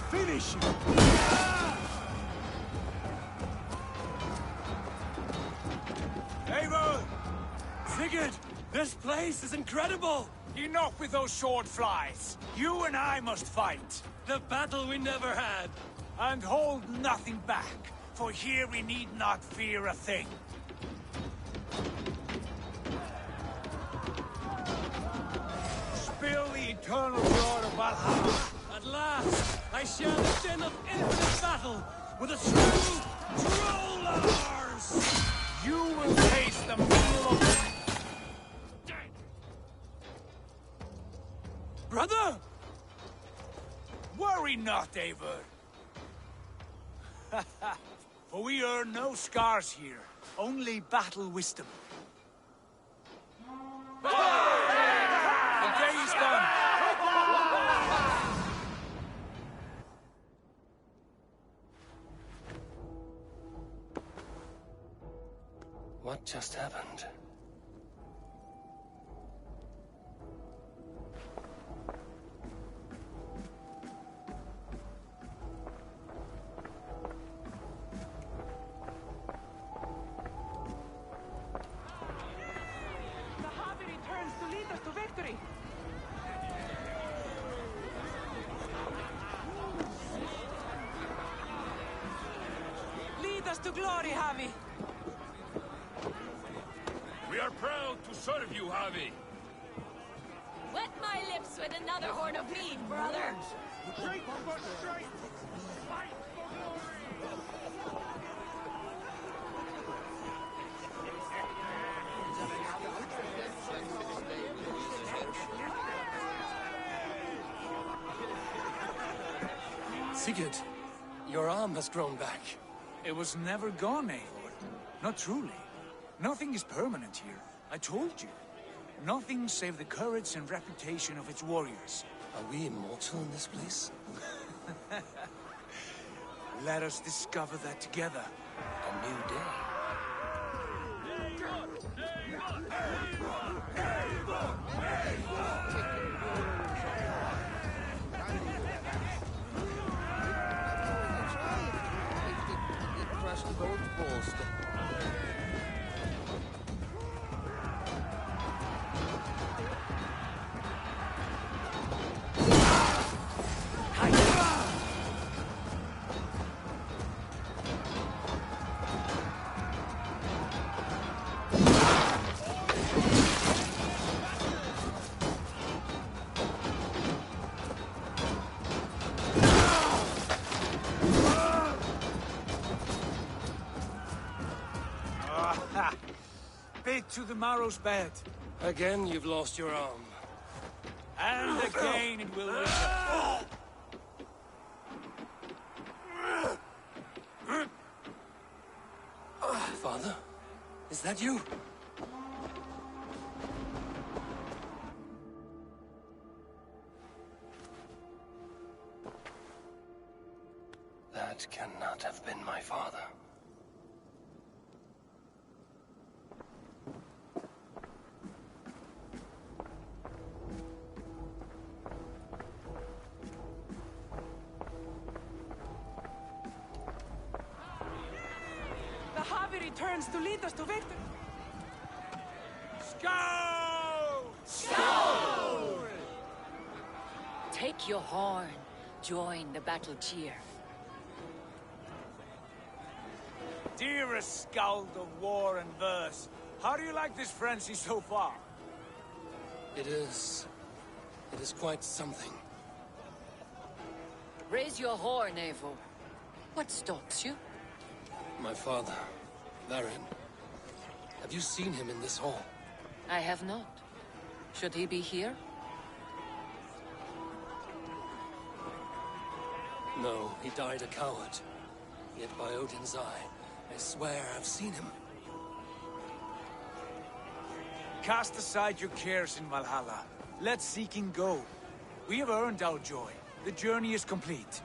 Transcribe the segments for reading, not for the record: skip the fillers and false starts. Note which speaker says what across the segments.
Speaker 1: finish you! Eivor! Sigurd! This place is incredible!
Speaker 2: Enough with those sword flies! You and I must fight!
Speaker 1: The battle we never had!
Speaker 2: And hold nothing back, for here we need not fear a thing. Spill the eternal blood of Valhalla!
Speaker 1: At last, I share the din of infinite battle with a true trollers!
Speaker 2: You will taste the meal of...
Speaker 1: Brother!
Speaker 2: Worry not, Eivor. For we earn no scars here, only battle wisdom. The day is done.
Speaker 1: What just happened?
Speaker 3: To glory, Javi.
Speaker 4: We are proud to serve you, Javi.
Speaker 5: Wet my lips with another horn of mead, brother.
Speaker 4: Drink for strength. Fight for
Speaker 1: glory. Sigurd, your arm has grown back.
Speaker 2: It was never gone, Eivor. Not truly. Nothing is permanent here. I told you. Nothing save the courage and reputation of its warriors.
Speaker 1: Are we immortal in this place?
Speaker 2: Let us discover that together.
Speaker 1: A new day.
Speaker 6: Gold balls.
Speaker 2: Bit to the marrow's bed.
Speaker 1: Again, you've lost your arm.
Speaker 2: And again it will return.
Speaker 6: that you? That cannot have been my father.
Speaker 3: The Javi returns to lead us to victory.
Speaker 2: Scout!
Speaker 7: Take your horn. Join the battle cheer.
Speaker 2: Dearest Skald of war and verse, how do you like this frenzy so far?
Speaker 6: It is quite something.
Speaker 7: Raise your horn, Eivor. What stops you?
Speaker 6: My father, Varin. Have you seen him in this hall?
Speaker 7: I have not. Should he be here?
Speaker 6: No, he died a coward. Yet by Odin's eye, I swear I've seen him.
Speaker 2: Cast aside your cares in Valhalla. Let seeking go. We have earned our joy. The journey is complete.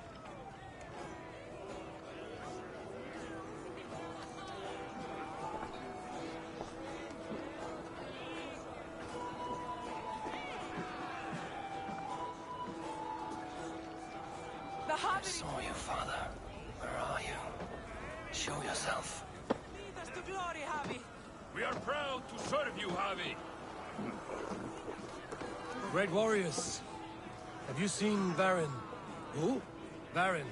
Speaker 3: The
Speaker 6: I
Speaker 3: Javi
Speaker 6: saw you, father. Where are you? Show yourself.
Speaker 3: lead us to glory, Javi.
Speaker 4: We are proud to serve you, Javi.
Speaker 6: Great warriors. Have you seen Varin? Who? Varin.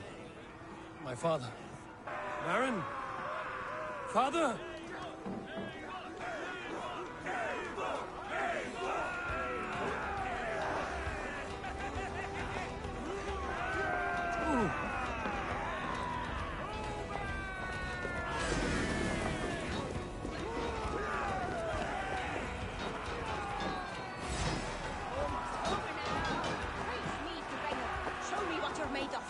Speaker 6: My father. Varin? Father? Ooh.
Speaker 5: Show me what you're made of.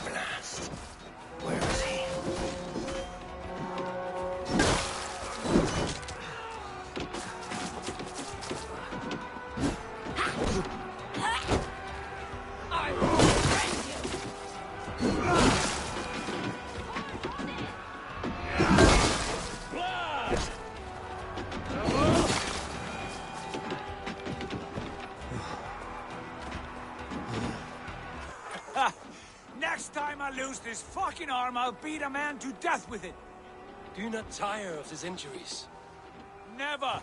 Speaker 6: Blast. Where is he?
Speaker 5: I will befriend you.
Speaker 2: Next time I lose this fucking arm, I'll beat a man to death with it.
Speaker 6: Do you not tire of his injuries?
Speaker 2: Never!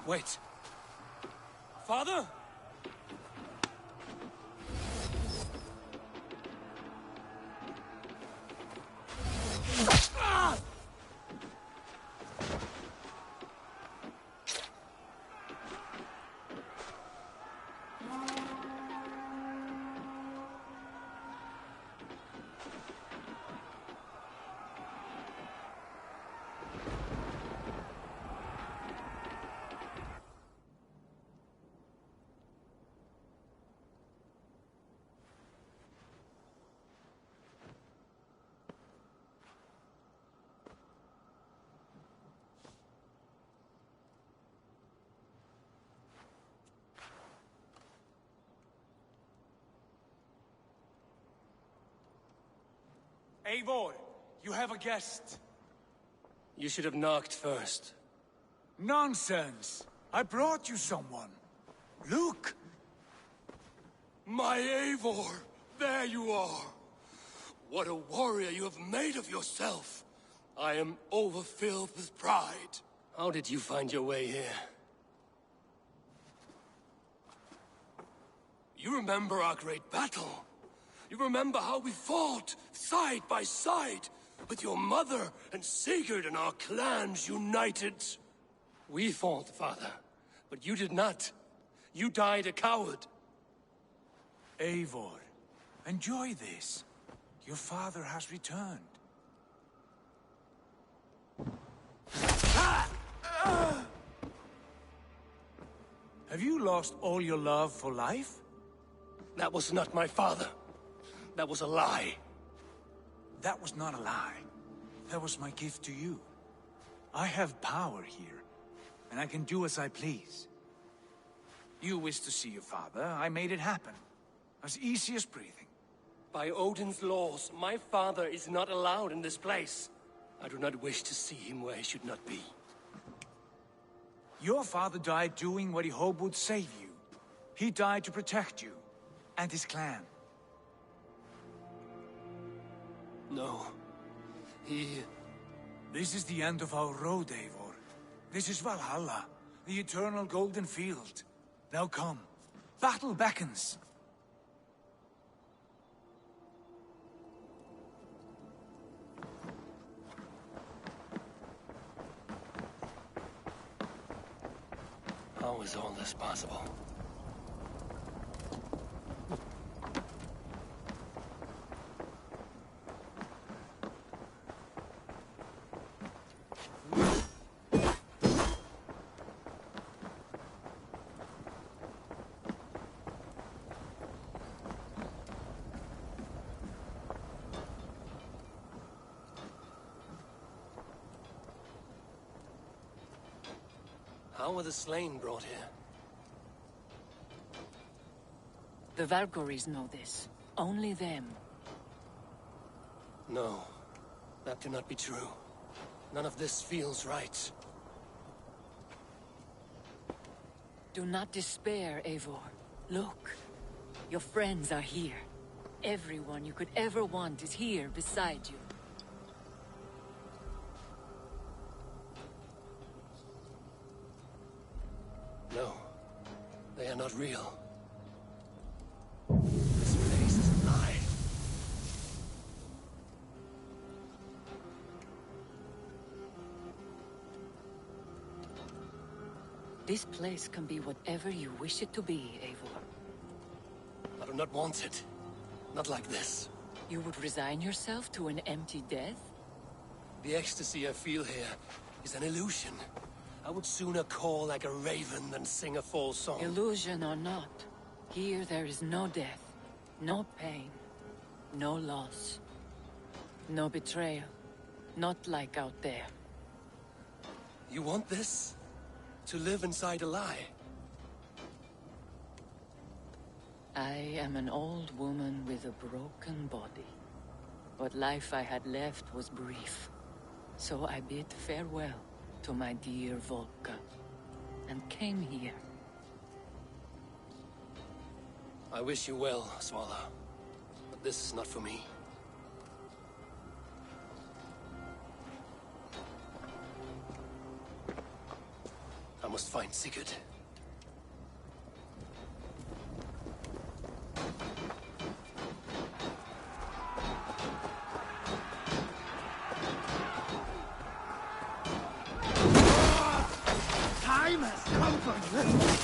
Speaker 6: Wait. Father?
Speaker 2: Eivor, you have a guest.
Speaker 6: You should have knocked first.
Speaker 2: Nonsense! I brought you someone. Look!
Speaker 6: My Eivor! There you are! What a warrior you have made of yourself! I am overfilled with pride. How did you find your way here? You remember our great battle? You remember how we fought, side by side, with your mother and Sigurd and our clans united? We fought, father, but you did not. You died a coward.
Speaker 2: Eivor, enjoy this. Your father has returned. Have you lost all your love for life?
Speaker 6: That was not my father. That was a lie.
Speaker 2: That was not a lie. That was my gift to you. I have power here, and I can do as I please. You wished to see your father, I made it happen. As easy as breathing.
Speaker 6: By Odin's laws, my father is not allowed in this place. I do not wish to see him where he should not be.
Speaker 2: Your father died doing what he hoped would save you. He died to protect you, and his clan.
Speaker 6: No.
Speaker 2: This is the end of our road, Eivor. This is Valhalla, the eternal golden field. Now come. Battle beckons.
Speaker 6: How is all this possible? How were the slain brought here?
Speaker 7: The Valkyries know this. Only them.
Speaker 6: No, that cannot be true. None of this feels right.
Speaker 7: Do not despair, Eivor. Look. Your friends are here. Everyone you could ever want is here beside you.
Speaker 6: No, they are not real. This place is a lie.
Speaker 7: This place can be whatever you wish it to be, Eivor.
Speaker 6: I do not want it. Not like this.
Speaker 7: You would resign yourself to an empty death?
Speaker 6: The ecstasy I feel here is an illusion. I would sooner call like a raven than sing a false song.
Speaker 7: Illusion or not, here there is no death, no pain, no loss, no betrayal. Not like out there.
Speaker 6: You want this? To live inside a lie?
Speaker 7: I am an old woman with a broken body. What life I had left was brief. So I bid farewell to my dear Volka, and came here.
Speaker 6: I wish you well, Svala. But this is not for me. I must find Sigurd.
Speaker 4: Time has come for this.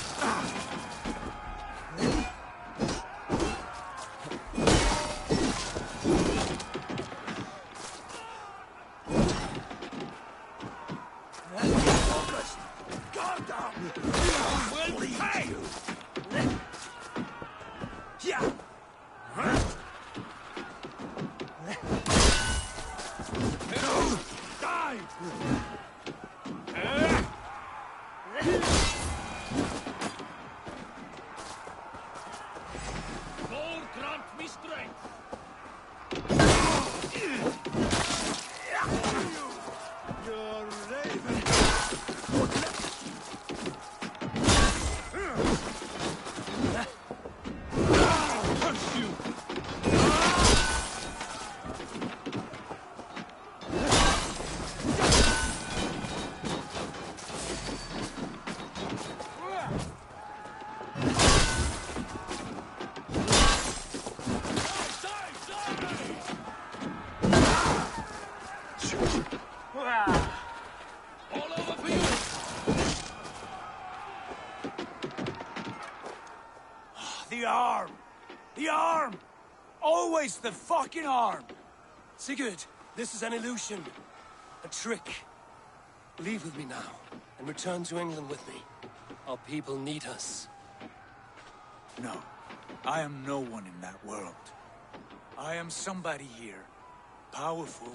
Speaker 2: The arm! The arm! Always the fucking arm!
Speaker 6: Sigurd, this is an illusion. A trick. Leave with me now, and return to England with me. Our people need us.
Speaker 2: No, I am no one in that world. I am somebody here. Powerful,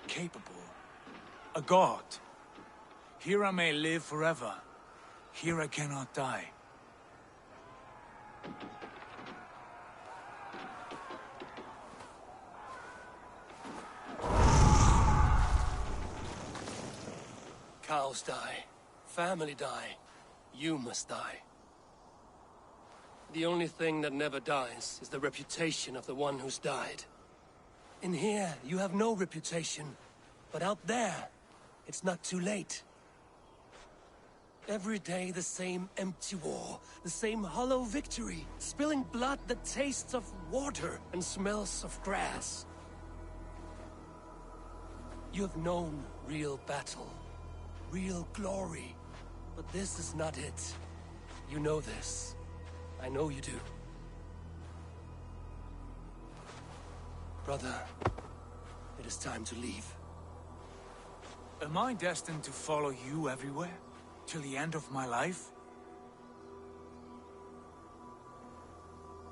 Speaker 2: capable, a god. Here I may live forever. Here I cannot die.
Speaker 6: Cows die. Family die. You must die. The only thing that never dies is the reputation of the one who's died. In here, you have no reputation. But out there, it's not too late. Every day the same empty war, the same hollow victory, spilling blood that tastes of water and smells of grass. You have known real battle, real glory, but this is not it. You know this. I know you do. Brother, it is time to leave.
Speaker 2: Am I destined to follow you everywhere? Till the end of my life?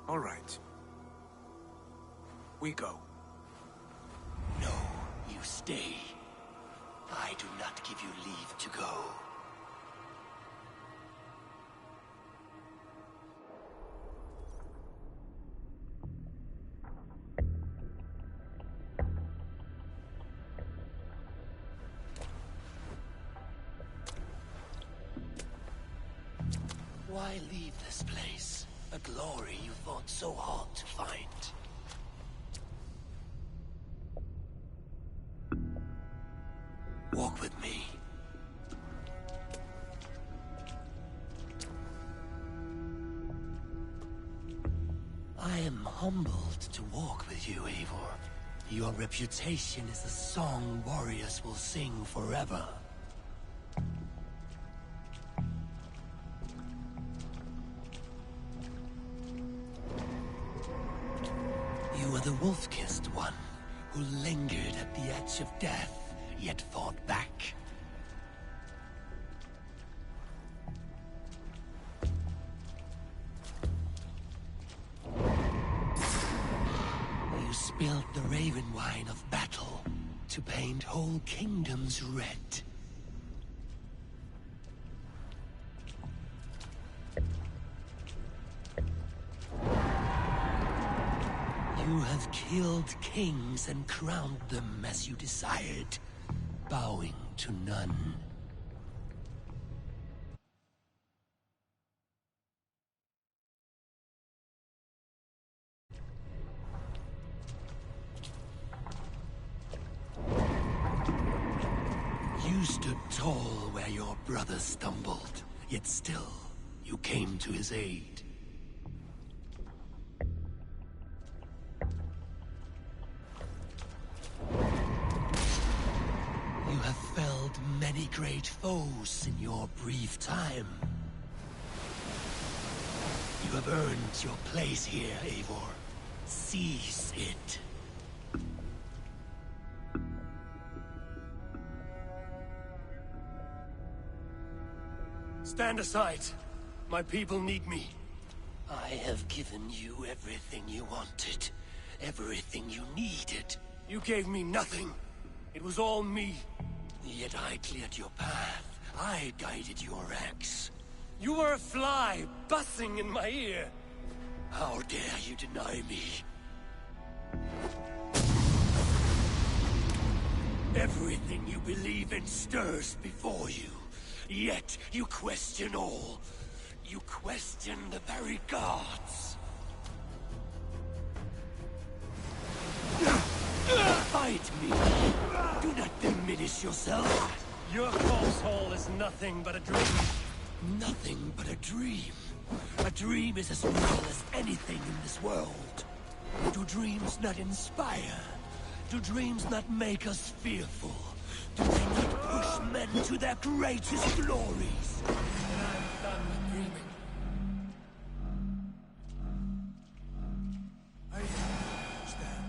Speaker 2: All right. We go.
Speaker 6: No, you stay. I do not give you leave to go. Why leave this place? A glory you fought so hard to find. Walk with me. I am humbled to walk with you, Eivor. Your reputation is a song warriors will sing forever. You are the wolf-kissed one, who lingered at the edge of death, yet fought back. You spilled the raven wine of battle to paint whole kingdoms red. You have killed kings and crowned them as you desired, bowing to none. You stood tall where your brother stumbled, yet still, you came to his aid. You have felled many great foes in your brief time. You have earned your place here, Eivor. Seize it. Stand aside. My people need me. I have given you everything you wanted. Everything you needed. You gave me nothing. It was all me. Yet I cleared your path. I guided your axe. You were a fly, buzzing in my ear. How dare you deny me? Everything you believe in stirs before you. Yet you question all. You question the very gods. Fight me. Do not diminish yourself.
Speaker 1: Your foxhole is nothing but a dream.
Speaker 6: Nothing but a dream. A dream is as real as anything in this world. Do dreams not inspire? Do dreams not make us fearful? Do they not push men to their greatest glories? And I'm done dreaming.
Speaker 2: I stand.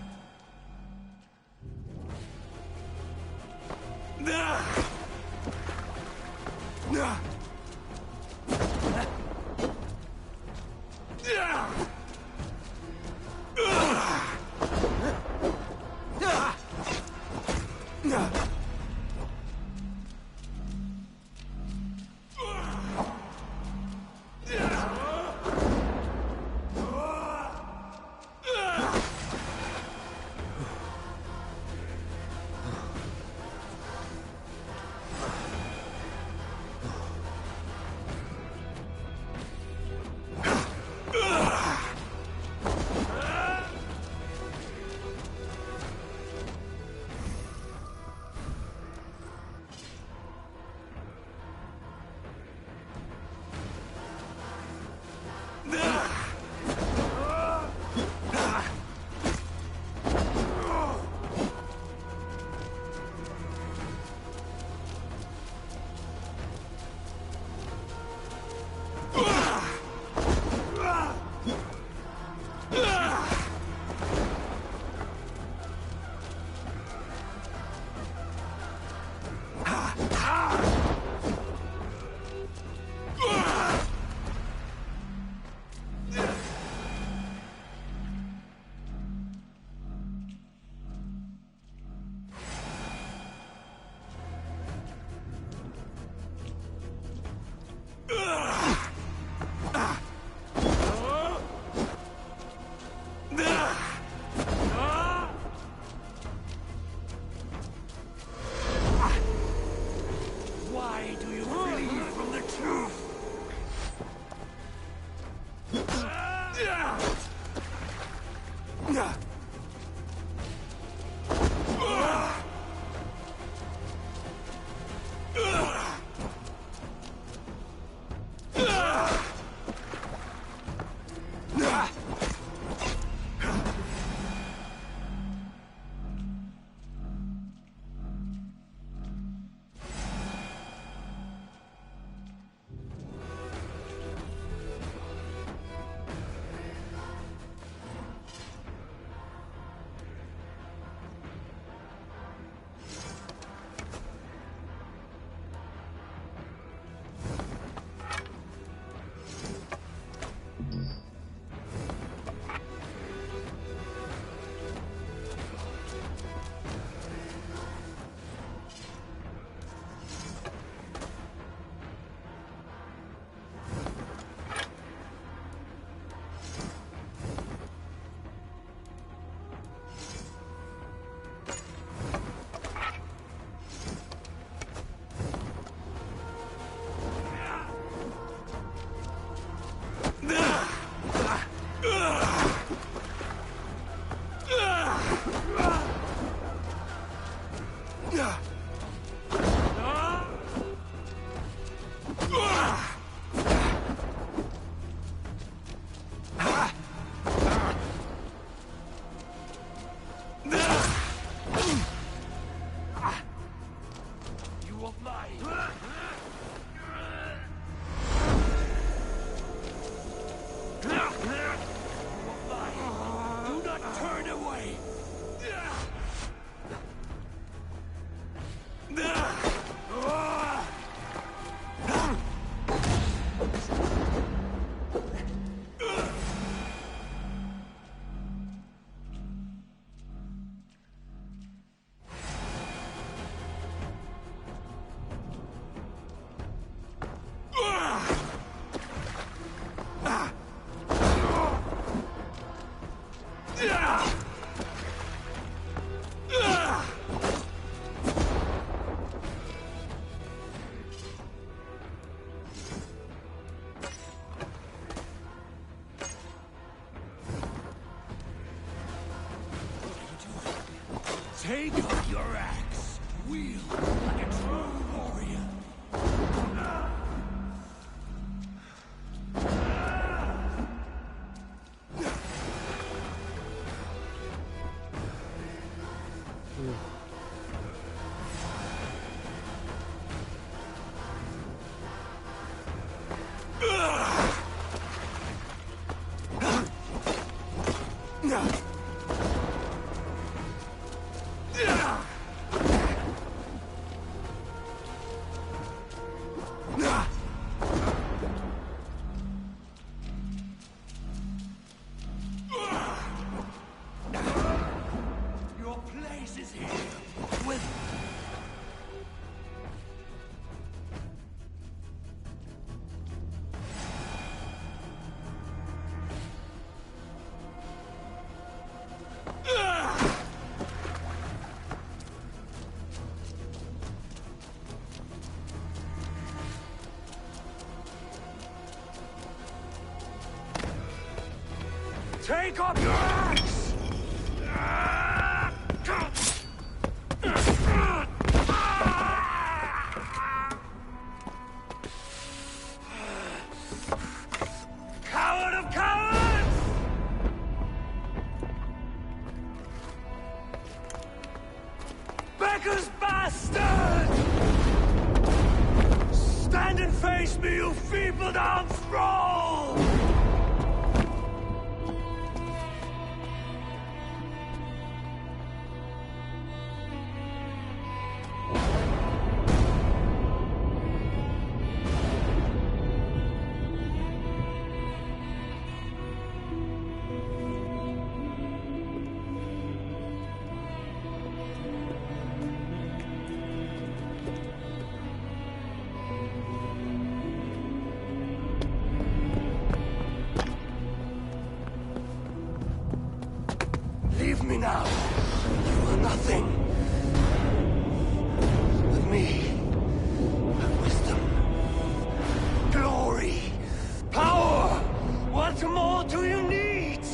Speaker 2: Take up your axe. Wield like a true warrior. Your place is here with Take up your axe! Coward of cowards! Becker's bastard! Stand and face me, you feeble-down thrall! Leave me now. You are nothing. With me, have wisdom, glory, power. What more do you need?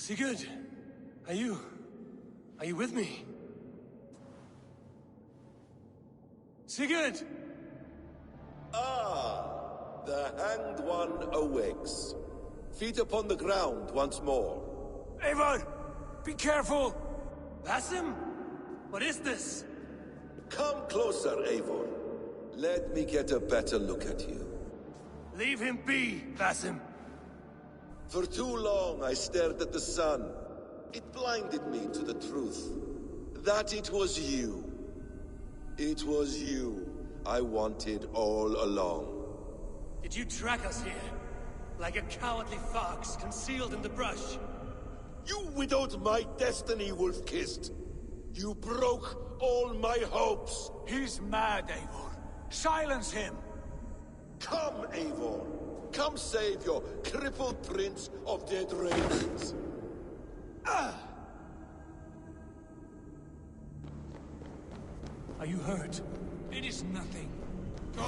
Speaker 6: Sigurd, are you with me? Sigurd!
Speaker 8: Ah, the Hanged One awakes. Feet upon the ground once more.
Speaker 2: Eivor! Be careful!
Speaker 6: Basim? What is this?
Speaker 8: Come closer, Eivor. Let me get a better look at you.
Speaker 6: Leave him be, Basim.
Speaker 8: For too long I stared at the sun. It blinded me to the truth. That it was you. It was you I wanted all along.
Speaker 6: Did you track us here? Like a cowardly fox concealed in the brush?
Speaker 8: You widowed my destiny, Wolf-Kissed. You broke all my hopes.
Speaker 2: He's mad, Eivor. Silence him!
Speaker 8: Come, Eivor. Come save your crippled prince of dead ravens.
Speaker 2: Are you hurt? It is nothing. Go!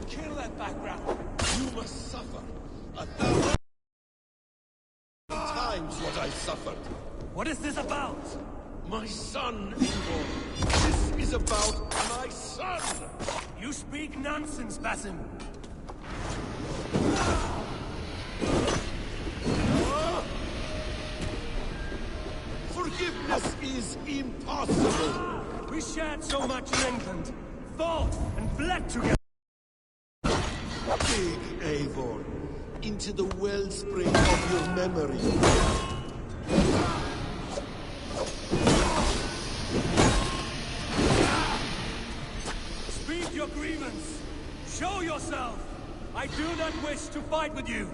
Speaker 2: Kill that background!
Speaker 8: You must suffer 1,000 times what I suffered.
Speaker 6: What is this about?
Speaker 8: My son, Eivor. This is about my son!
Speaker 6: You speak nonsense, Basim.
Speaker 8: Forgiveness is impossible!
Speaker 6: We shared so much in England, fought and bled together.
Speaker 8: Dig, Eivor, into the wellspring of your memory.
Speaker 6: Speak your grievance. Show yourself. I do not wish to fight with you.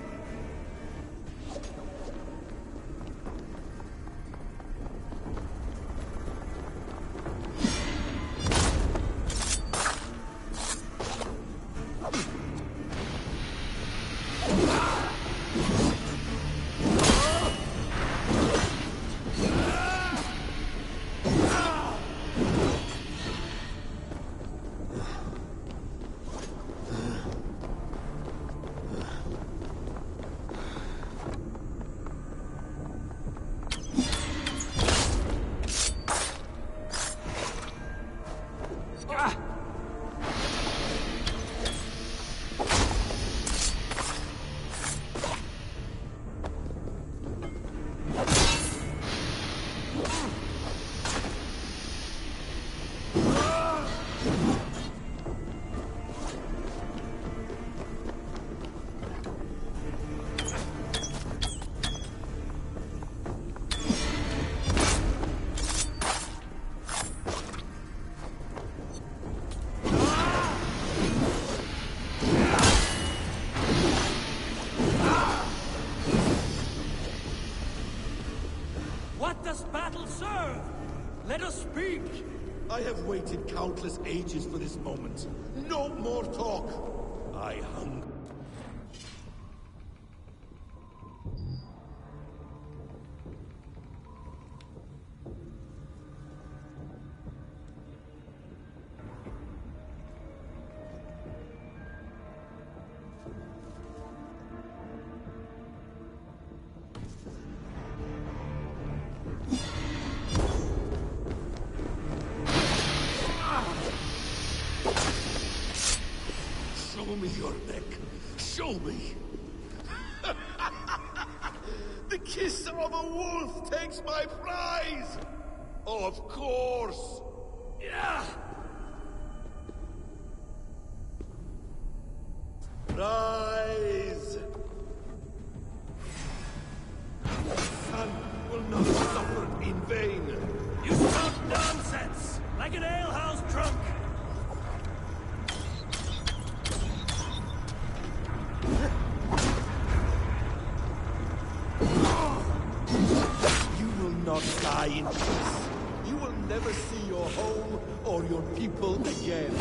Speaker 6: What does battle serve? Let us speak!
Speaker 8: I have waited countless ages for this moment. No more talk! I hunger. Show me your neck. Show me. The kiss of a wolf takes my prize. Of course.
Speaker 6: Yeah!
Speaker 8: Rise. Son will not suffer in vain.
Speaker 6: You spout nonsense! Like an alehouse drunk!
Speaker 8: You will not die in peace. You will never see your home or your people again.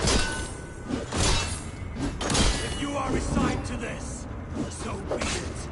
Speaker 6: If you are resigned to this, so be it.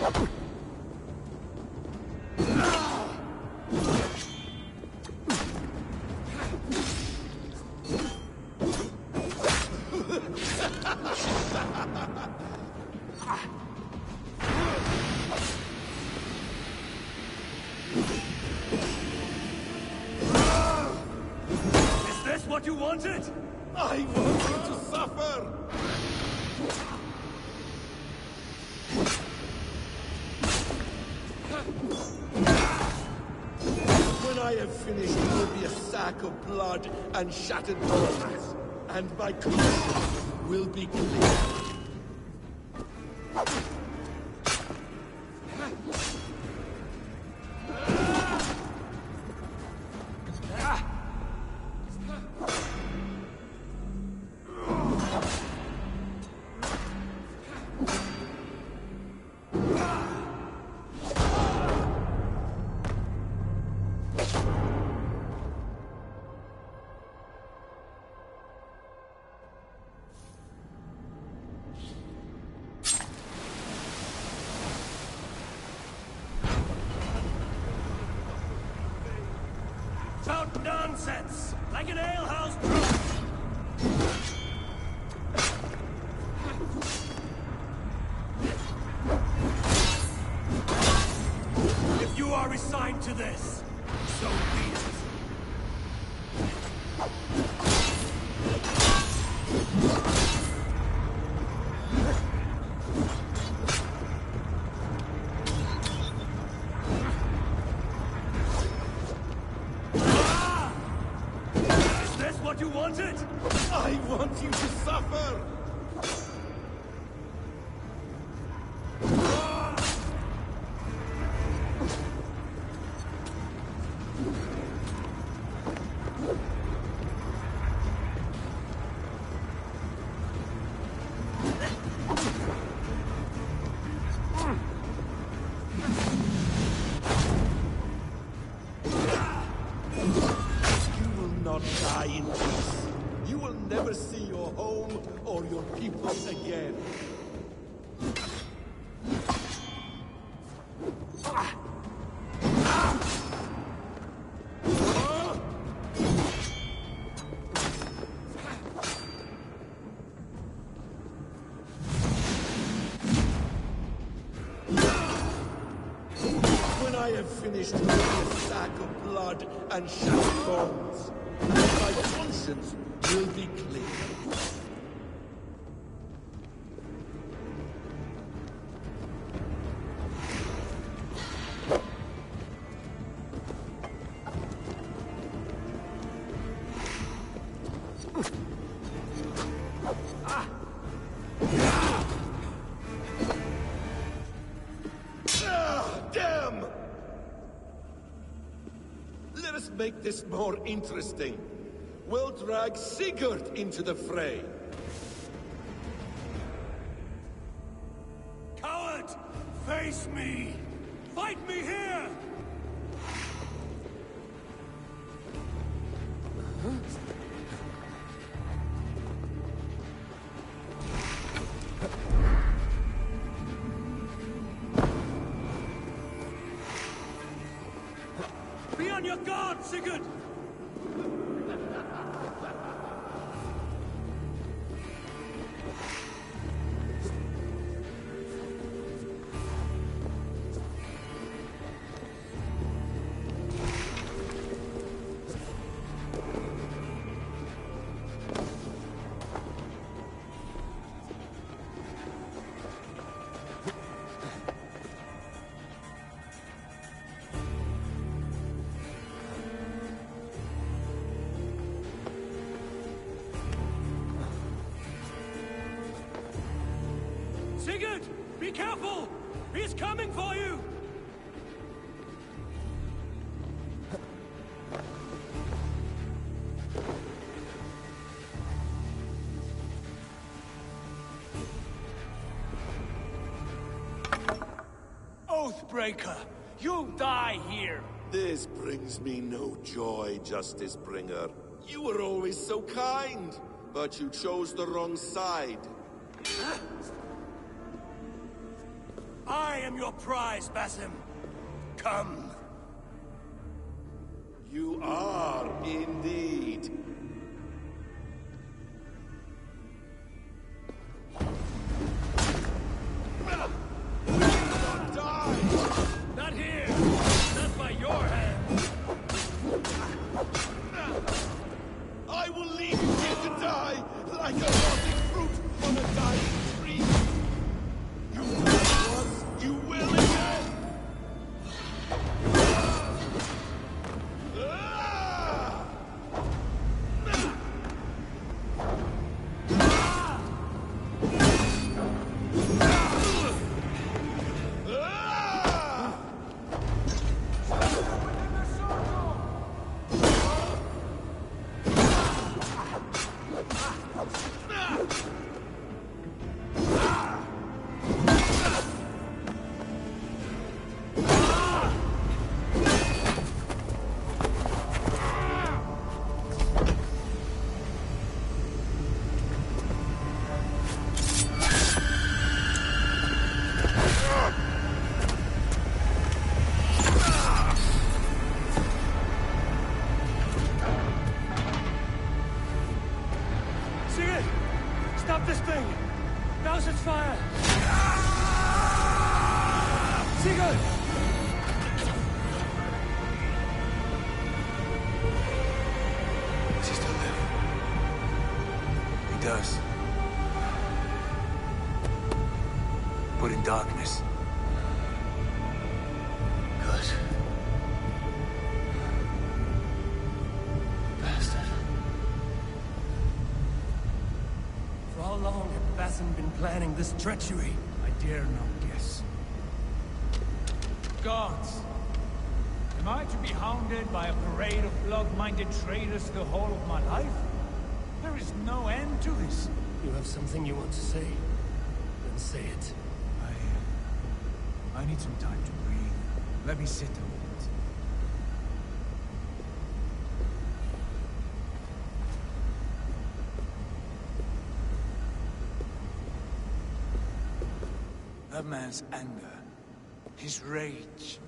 Speaker 1: Is this what you wanted?
Speaker 8: I want you to suffer! When I have finished, you will be a sack of blood and shattered bones, and my conscience will be clear.
Speaker 1: Talk nonsense! Like an alehouse drunk! If you are resigned to this, so be it. Is this what you wanted?
Speaker 8: I want you to suffer! You will not die in peace. You will never see your home or your people again. When I have finished, you will be a sack of blood and shattered bones, and my conscience will be clear. Damn! Let us make this more interesting. We'll drag Sigurd into the fray.
Speaker 1: Coward! Face me! Fight me here! Be on your guard, Sigurd! Sigurd! Be careful! He's coming for you! Oathbreaker! You'll die here!
Speaker 8: This brings me no joy, Justice Bringer. You were always so kind, but you chose the wrong side.
Speaker 1: I
Speaker 6: I am your prize, Basim. Come.
Speaker 8: You are indeed.
Speaker 1: Not here! Not by your hand!
Speaker 8: I will leave you here to die like a rotting fruit on a dying tree. You will once, you will again.
Speaker 1: Sigurd! Stop this thing! Douse its fire! Sigurd!
Speaker 2: Does he still live? He does. But in darkness. Good. Bastard.
Speaker 1: For how long had Basim been planning this treachery?
Speaker 2: I dare not guess.
Speaker 9: Gods! Am I to be hounded by a parade of blood-minded traitors the whole of my life? There is no end to this.
Speaker 1: You have something you want to say? Then say it.
Speaker 2: I need some time to breathe. Let me sit a moment. That man's anger, his rage,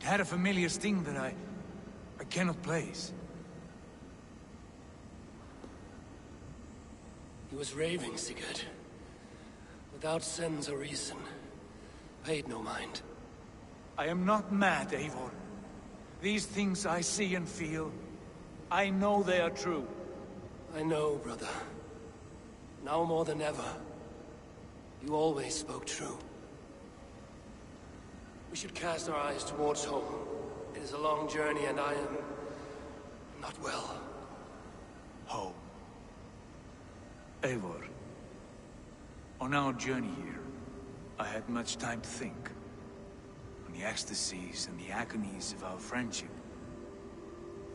Speaker 2: it had a familiar sting that I cannot place.
Speaker 6: He was raving, Sigurd. Without sense or reason. Paid no mind.
Speaker 2: I am not mad, Eivor. These things I see and feel, I know they are true.
Speaker 6: I know, brother. Now more than ever. You always spoke true. We should cast our eyes towards home. It is a long journey and I am... not well.
Speaker 2: Home. Eivor. On our journey here, I had much time to think. On the ecstasies and the agonies of our friendship.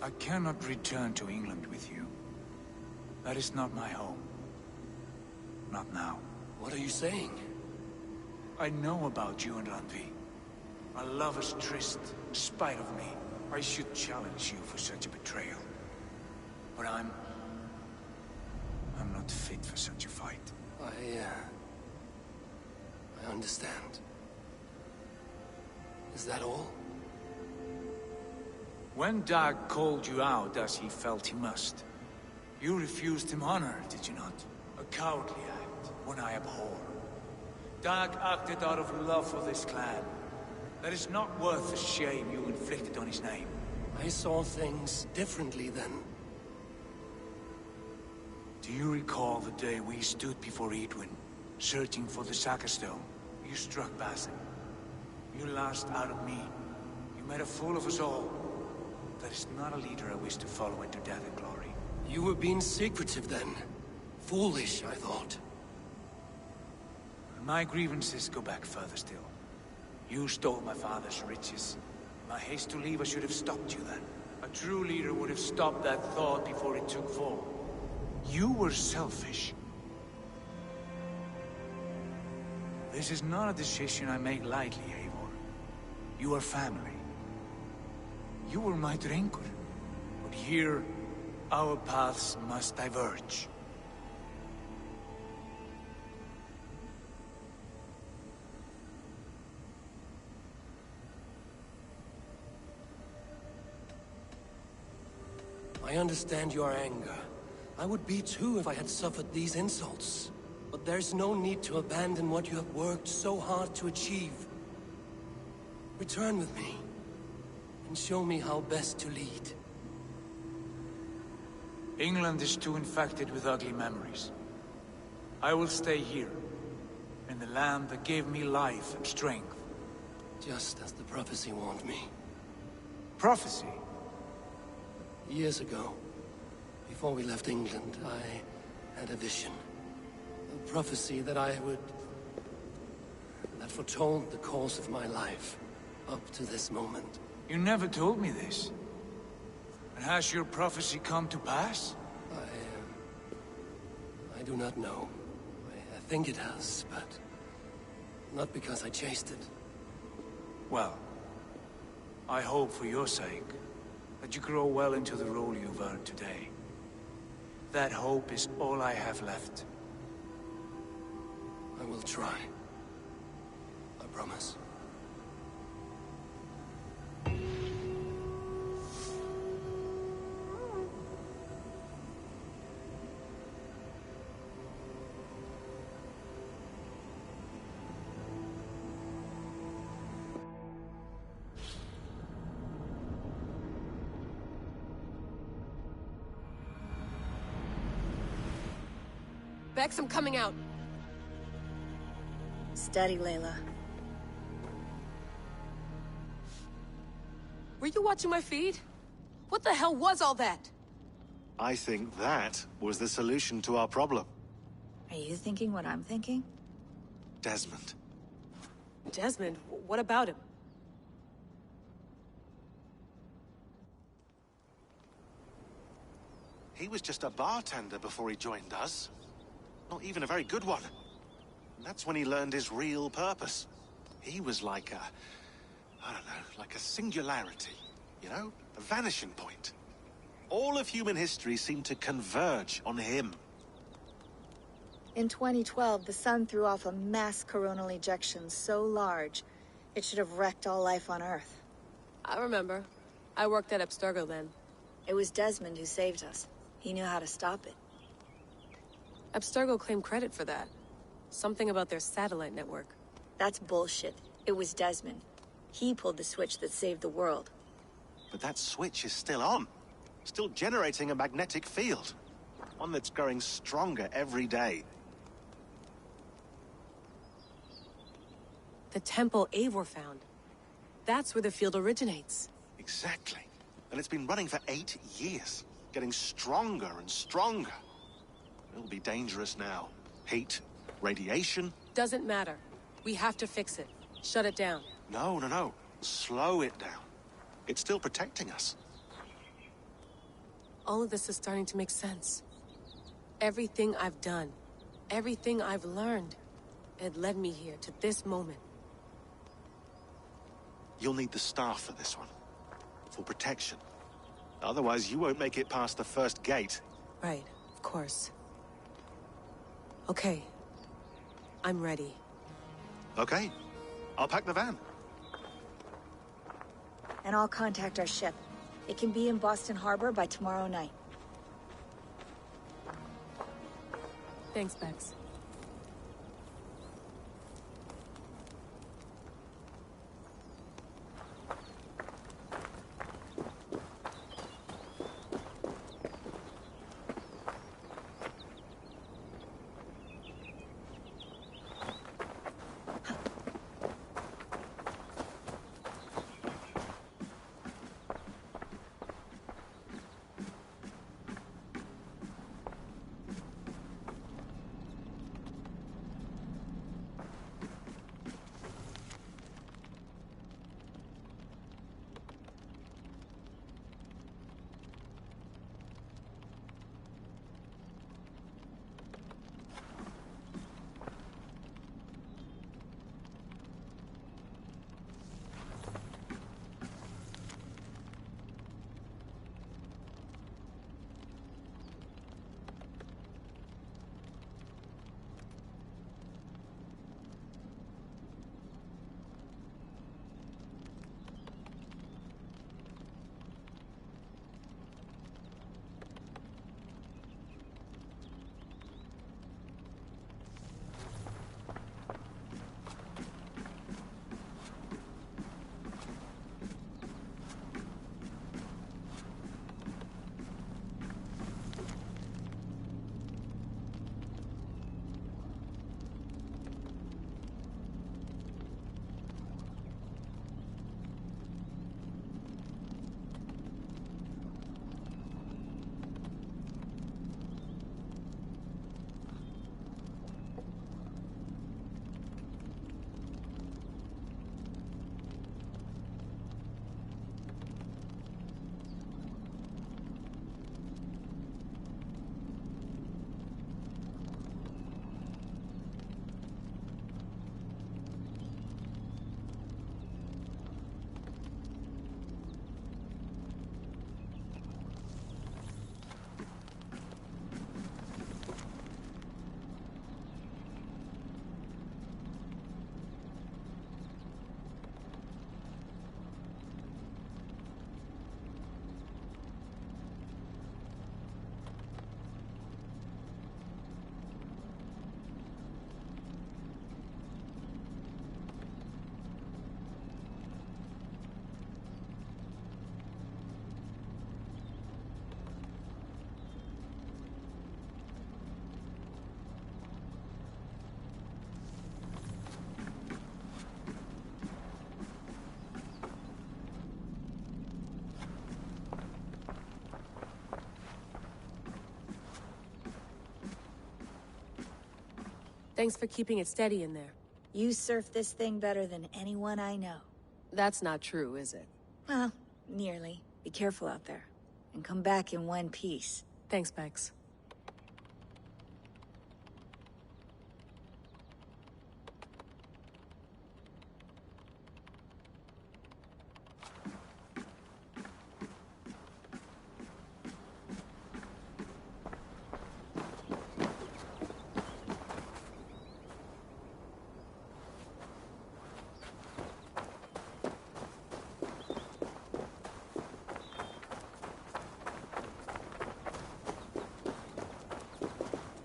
Speaker 2: I cannot return to England with you. That is not my home. Not now.
Speaker 6: What are you saying?
Speaker 2: I know about you and Randvi. Our lover's tryst, in spite of me. I should challenge you for such a betrayal. But I'm not fit for such a fight.
Speaker 6: I understand. Is that all?
Speaker 2: When Dag called you out as he felt he must, you refused him honor, did you not? A cowardly act, one I abhor. Dag acted out of love for this clan. That is not worth the shame you inflicted on his name.
Speaker 6: I saw things differently then.
Speaker 2: Do you recall the day we stood before Edwin, searching for the Saka Stone? You struck Basim. You lashed out at me. You made a fool of us all. That is not a leader I wish to follow into death and glory.
Speaker 6: You were being secretive then. Foolish, I thought.
Speaker 2: My grievances go back further still. You stole my father's riches. My haste to leave, I should have stopped you then. A true leader would have stopped that thought before it took form. You were selfish. This is not a decision I make lightly, Eivor. You are family. You were my drengur. But here, our paths must diverge.
Speaker 6: I understand your anger. I would be too if I had suffered these insults. But there's no need to abandon what you have worked so hard to achieve. Return with me, and show me how best to lead.
Speaker 2: England is too infected with ugly memories. I will stay here, in the land that gave me life and strength.
Speaker 6: Just as the prophecy warned me.
Speaker 2: Prophecy?
Speaker 6: Years ago, before we left England, I had a vision. A prophecy that that foretold the course of my life, up to this moment.
Speaker 2: You never told me this. And has your prophecy come to pass?
Speaker 6: I do not know. I think it has, but not because I chased it.
Speaker 2: Well, I hope for your sake that you grow well into the role you've earned today. That hope is all I have left.
Speaker 6: I will try. I promise.
Speaker 3: Bex, I'm coming out.
Speaker 10: Steady, Layla.
Speaker 3: Were you watching my feed? What the hell was all that?
Speaker 11: I think that was the solution to our problem.
Speaker 10: Are you thinking what I'm thinking?
Speaker 11: Desmond.
Speaker 3: Desmond? What about him?
Speaker 11: He was just a bartender before he joined us. Not even a very good one. And that's when he learned his real purpose. He was like I don't know, like a singularity, you know? A vanishing point. All of human history seemed to converge on him.
Speaker 10: In 2012, the sun threw off a mass coronal ejection so large, it should have wrecked all life on Earth.
Speaker 3: I remember. I worked at Abstergo then.
Speaker 10: It was Desmond who saved us. He knew how to stop it.
Speaker 3: Abstergo claimed credit for that. Something about their satellite network.
Speaker 10: That's bullshit. It was Desmond. He pulled the switch that saved the world.
Speaker 11: But that switch is still on. Still generating a magnetic field. One that's growing stronger every day.
Speaker 3: The temple Eivor found. That's where the field originates.
Speaker 11: Exactly. And it's been running for 8 years. Getting stronger and stronger. It'll be dangerous now. Heat, radiation.
Speaker 3: Doesn't matter. We have to fix it. Shut it down.
Speaker 11: No. Slow it down. It's still protecting us.
Speaker 3: All of this is starting to make sense. Everything I've done, everything I've learned, it led me here to this moment.
Speaker 11: You'll need the staff for this one. For protection. Otherwise, you won't make it past the first gate.
Speaker 3: Right, of course. Okay. I'm ready.
Speaker 11: Okay. I'll pack the van.
Speaker 10: And I'll contact our ship. It can be in Boston Harbor by tomorrow night.
Speaker 3: Thanks, Bex. Thanks for keeping it steady in there.
Speaker 10: You surf this thing better than anyone I know.
Speaker 3: That's not true, is it?
Speaker 10: Well, nearly. Be careful out there. And come back in one piece.
Speaker 3: Thanks, Bex.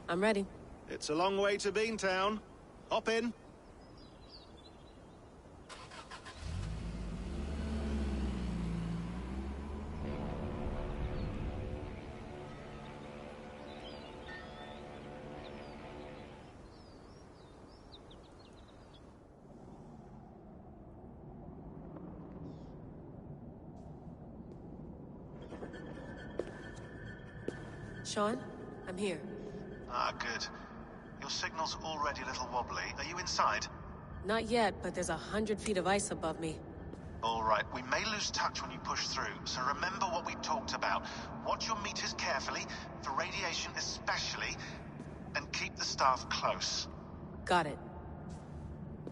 Speaker 3: I'm ready.
Speaker 11: It's a long way to Beantown. Hop in.
Speaker 3: Sean, I'm here.
Speaker 11: Ah, good. Your signal's already a little wobbly. Are you inside?
Speaker 3: Not yet, but there's 100 feet of ice above me.
Speaker 11: All right, we may lose touch when you push through, so remember what we talked about. Watch your meters carefully, for radiation especially, and keep the staff close.
Speaker 3: Got it.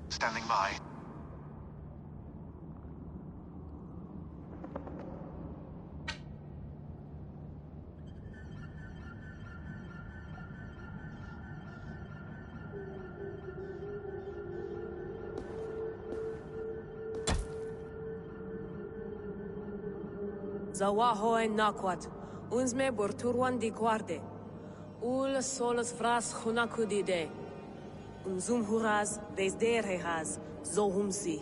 Speaker 11: Standing by.
Speaker 3: Zawaho en nakwat. Unsme borturwan di guarde. Ul solos vras hunakudide. Unzum huraz desderehaz zohumsi.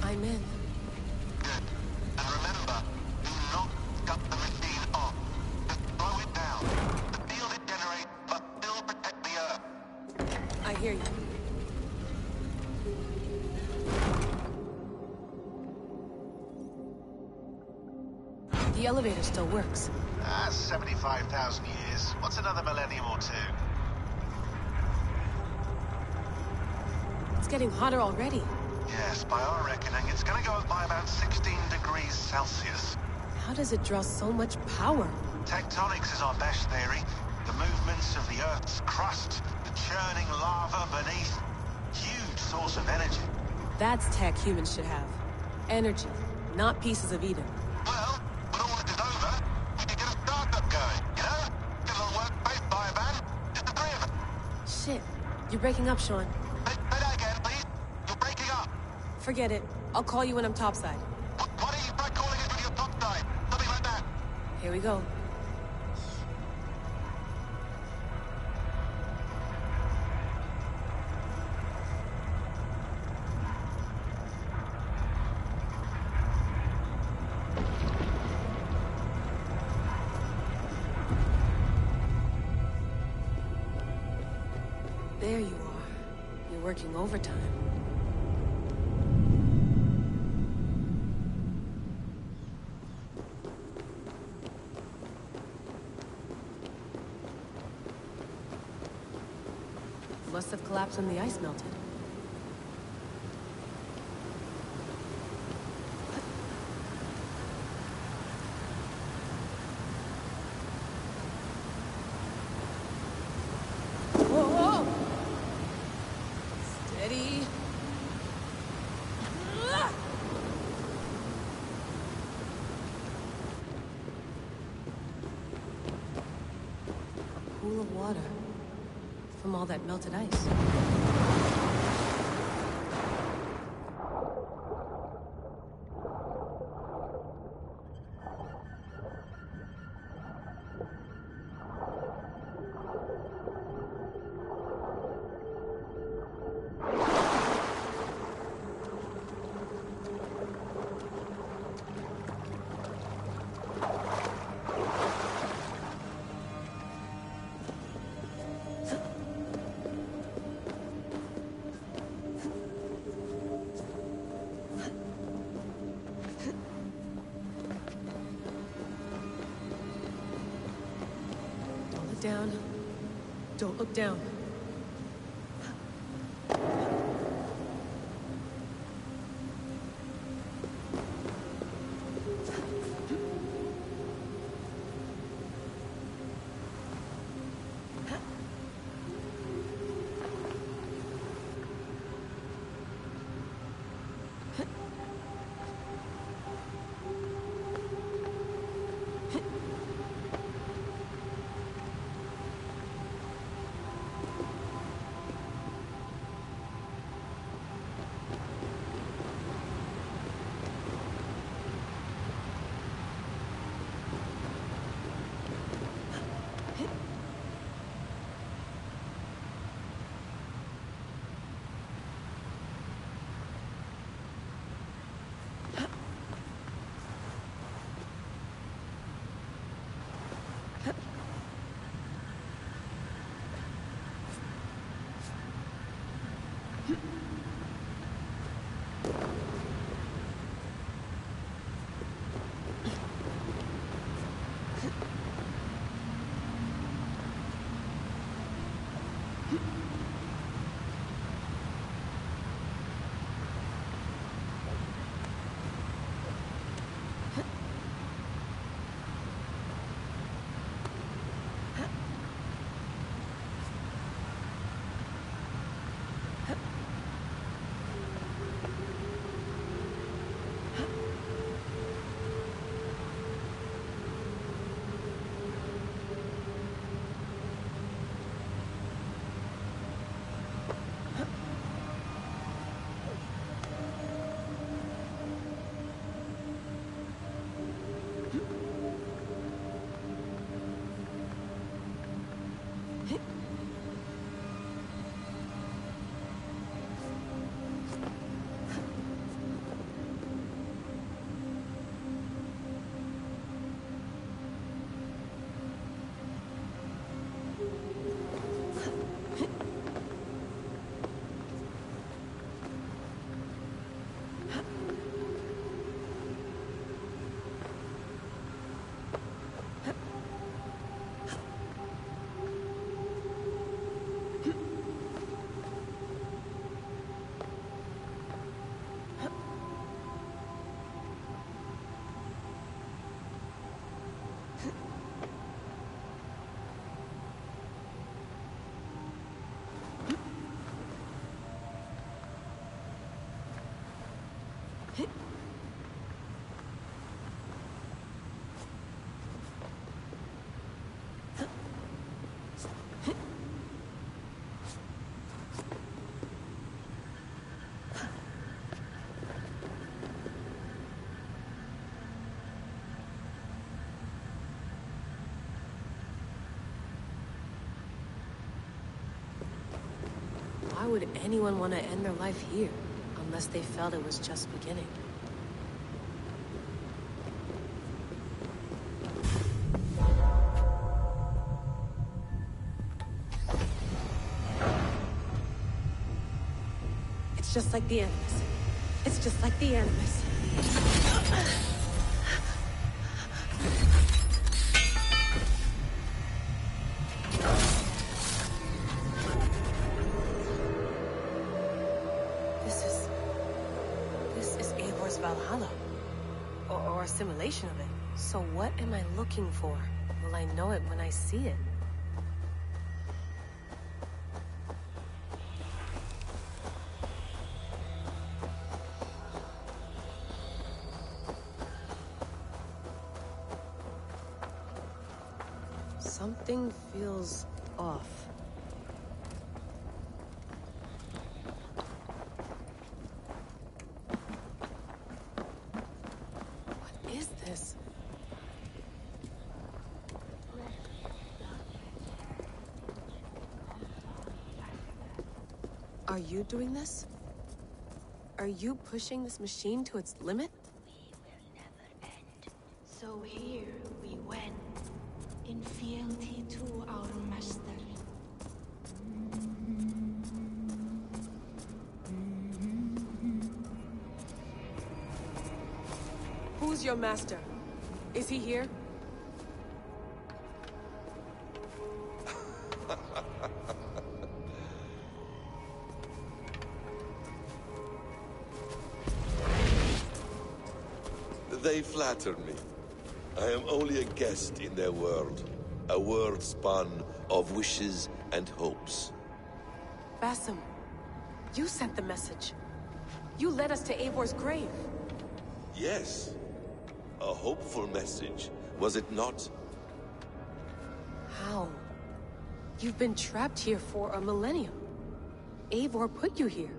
Speaker 3: I'm in.
Speaker 11: Good. And remember, do not cut the machine off. Just slow it down. The field it generates must still protect the Earth.
Speaker 3: I hear you. The elevator still works.
Speaker 11: 75,000 years. What's another millennium or two?
Speaker 3: It's getting hotter already.
Speaker 11: Yes, by our reckoning, it's gonna go up by about 16 degrees Celsius.
Speaker 3: How does it draw so much power?
Speaker 11: Tectonics is our best theory. The movements of the Earth's crust, the churning lava beneath. Huge source of energy.
Speaker 3: That's tech humans should have. Energy, not pieces of Eden.
Speaker 11: Well, when all this is over, we can get a startup going, you know? Get a little workspace, buy a van, just the three of us.
Speaker 3: Shit, you're breaking up, Sean.
Speaker 11: Say that again, please. You're breaking up.
Speaker 3: Forget it. I'll call you when I'm topside.
Speaker 11: Why don't you try calling us with your top side? Something like that.
Speaker 3: Here we go. There you are. You're working overtime. Must have collapsed when the ice melted. Whoa, whoa! Steady. A pool of water. From all that melted ice. down. Don't look down. Why would anyone want to end their life here? Unless they felt it was just beginning. It's just like the Animus. It's just like the Animus. This is Eivor's Valhalla. Or a simulation of it. So what am I looking for? Will I know it when I see it? Something feels off. What is this? Are you doing this? Are you pushing this machine to its limit?
Speaker 12: We will never end. So here we went, in fealty to our master.
Speaker 3: Who's your master? Is he here?
Speaker 8: They flatter me. I am only a guest in their world. A world spun of wishes and hopes.
Speaker 3: Basim, you sent the message. You led us to Eivor's grave.
Speaker 8: Yes. A hopeful message, was it not?
Speaker 3: How? You've been trapped here for a millennium. Eivor put you here.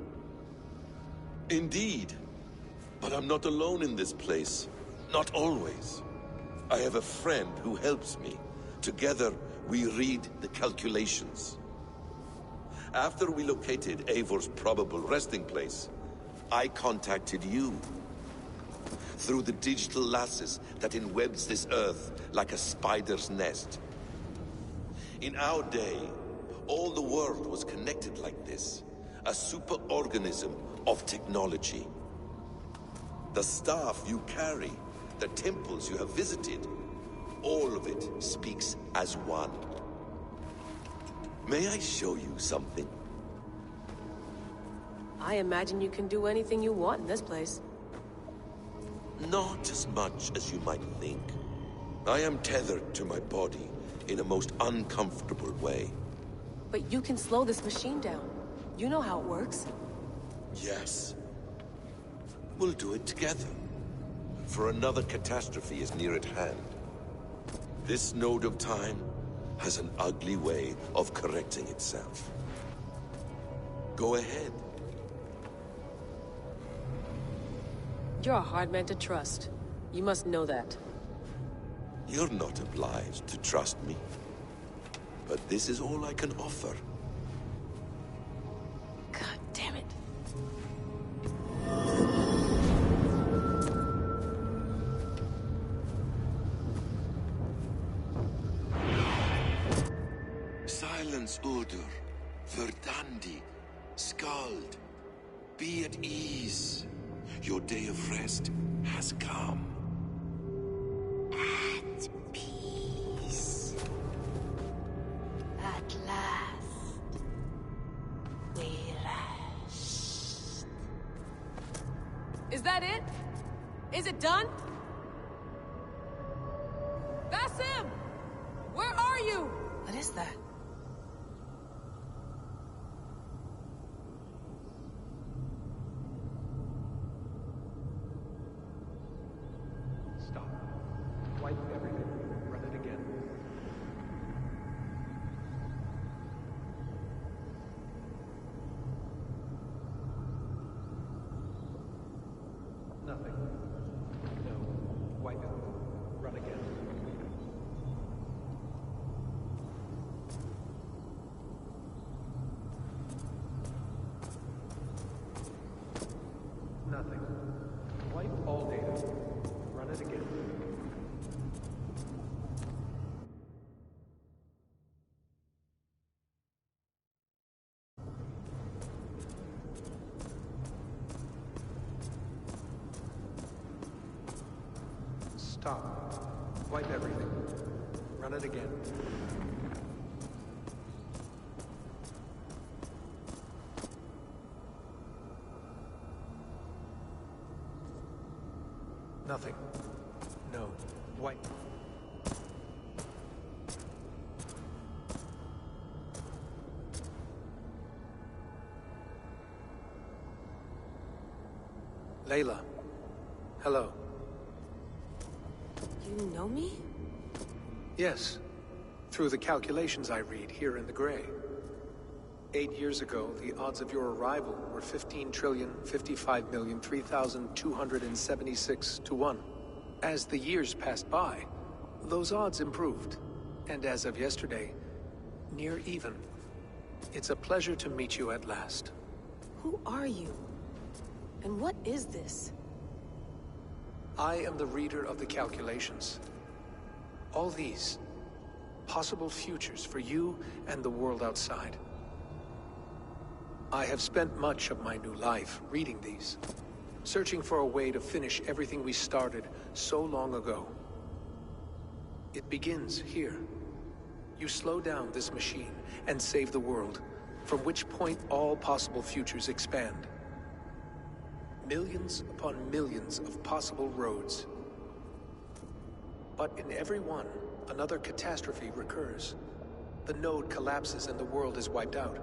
Speaker 8: Indeed. But I'm not alone in this place. Not always. I have a friend who helps me. Together, we read the calculations. After we located Eivor's probable resting place, I contacted you. Through the digital lasses that enwebs this earth like a spider's nest. In our day, all the world was connected like this. A superorganism of technology. The staff you carry, the temples you have visited, all of it speaks as one. May I show you something?
Speaker 3: I imagine you can do anything you want in this place.
Speaker 8: Not as much as you might think. I am tethered to my body in a most uncomfortable way.
Speaker 3: But you can slow this machine down. You know how it works.
Speaker 8: Yes. We'll do it together. For another catastrophe is near at hand. This node of time has an ugly way of correcting itself. Go ahead.
Speaker 3: You're a hard man to trust. You must know that.
Speaker 8: You're not obliged to trust me. But this is all I can offer.
Speaker 3: God damn it.
Speaker 8: Silence, Udur. Verdandi. Skald. Be at ease. Your day of rest has come.
Speaker 12: At peace. At last. We rest.
Speaker 3: Is that it? Is it done? Basim! Where are you? What is that?
Speaker 13: Stop. Wipe everything. Run it again. Nothing. No. Wipe it. Run again. Nothing. Wipe all data. Run it again. Stop. Wipe everything. Run it again. Nothing. No. Wipe. Layla. Hello.
Speaker 3: You know me?
Speaker 13: Yes. Through the calculations I read here in the gray. 8 years ago, the odds of your arrival were 15,055,003,276 to 1. As the years passed by, those odds improved. And as of yesterday, near even. It's a pleasure to meet you at last.
Speaker 3: Who are you? And what is this?
Speaker 13: I am the reader of the calculations. All these, possible futures for you and the world outside. I have spent much of my new life reading these, searching for a way to finish everything we started so long ago. It begins here. You slow down this machine and save the world, from which point all possible futures expand. Millions upon millions of possible roads, But in every one, another catastrophe recurs. The node collapses and the world is wiped out.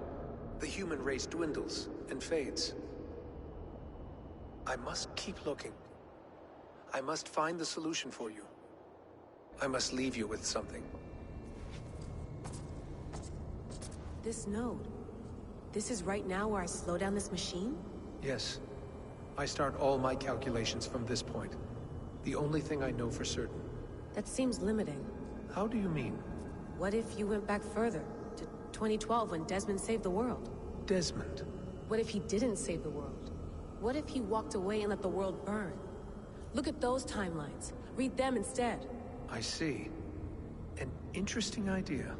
Speaker 13: The human race dwindles and fades. I must keep looking. I must find the solution for you. I must leave you with something.
Speaker 3: This node. This is right now where I slow down this machine?
Speaker 13: Yes. I start all my calculations from this point. The only thing I know for certain.
Speaker 3: That seems limiting.
Speaker 13: How do you mean?
Speaker 3: What if you went back further, to 2012 when Desmond saved the world?
Speaker 13: Desmond?
Speaker 3: What if he didn't save the world? What if he walked away and let the world burn? Look at those timelines. Read them instead.
Speaker 13: I see. An interesting idea.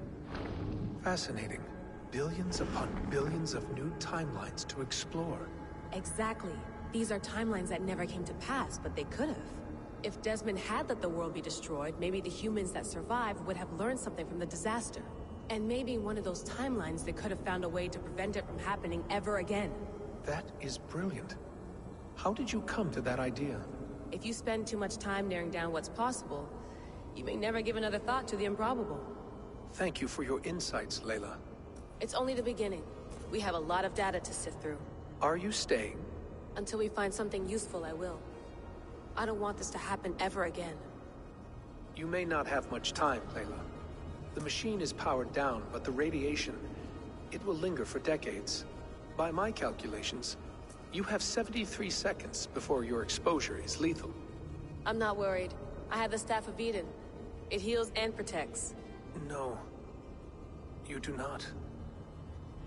Speaker 13: Fascinating. Billions upon billions of new timelines to explore.
Speaker 3: Exactly. These are timelines that never came to pass, but they could have. If Desmond had let the world be destroyed, maybe the humans that survived would have learned something from the disaster. And maybe in one of those timelines they could have found a way to prevent it from happening ever again.
Speaker 13: That is brilliant. How did you come to that idea?
Speaker 3: If you spend too much time narrowing down what's possible, you may never give another thought to the improbable.
Speaker 13: Thank you for your insights, Layla.
Speaker 3: It's only the beginning. We have a lot of data to sift through.
Speaker 13: Are you staying?
Speaker 3: Until we find something useful, I will. I don't want this to happen ever again.
Speaker 13: You may not have much time, Layla. The machine is powered down, but the radiation, it will linger for decades. By my calculations, you have 73 seconds before your exposure is lethal.
Speaker 3: I'm not worried. I have the Staff of Eden. It heals and protects.
Speaker 13: No. You do not.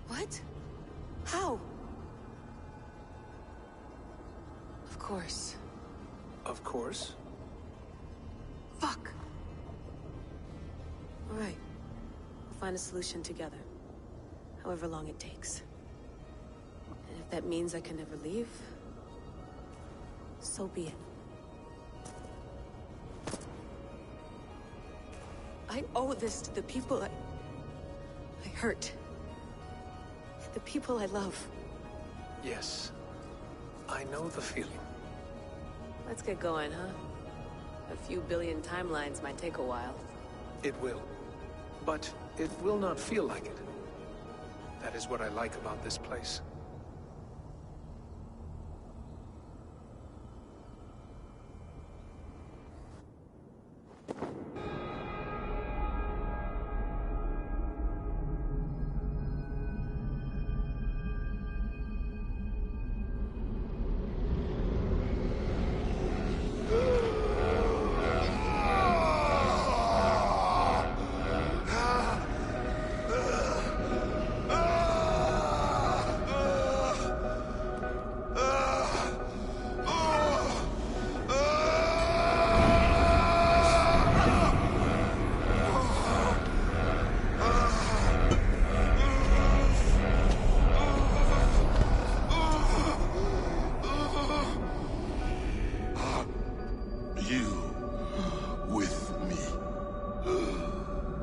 Speaker 3: What? How? Of course.
Speaker 13: Of course?
Speaker 3: Fuck! Alright. We'll find a solution together. However long it takes. And if that means I can never leave, so be it. I owe this to the people I hurt. The people I love.
Speaker 13: Yes. I know the feeling.
Speaker 3: Let's get going, huh? A few billion timelines might take a while.
Speaker 13: It will. But it will not feel like it. That is what I like about this place.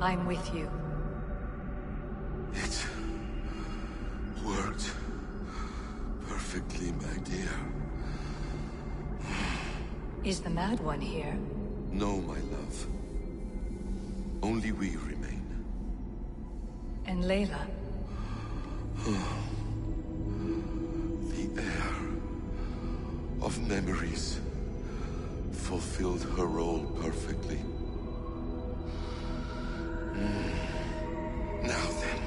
Speaker 7: I'm with you.
Speaker 8: It worked perfectly, my dear.
Speaker 7: Is the Mad One here?
Speaker 8: No, my love. Only we remain.
Speaker 7: And Layla?
Speaker 8: The air of memories fulfilled her role perfectly. Now then,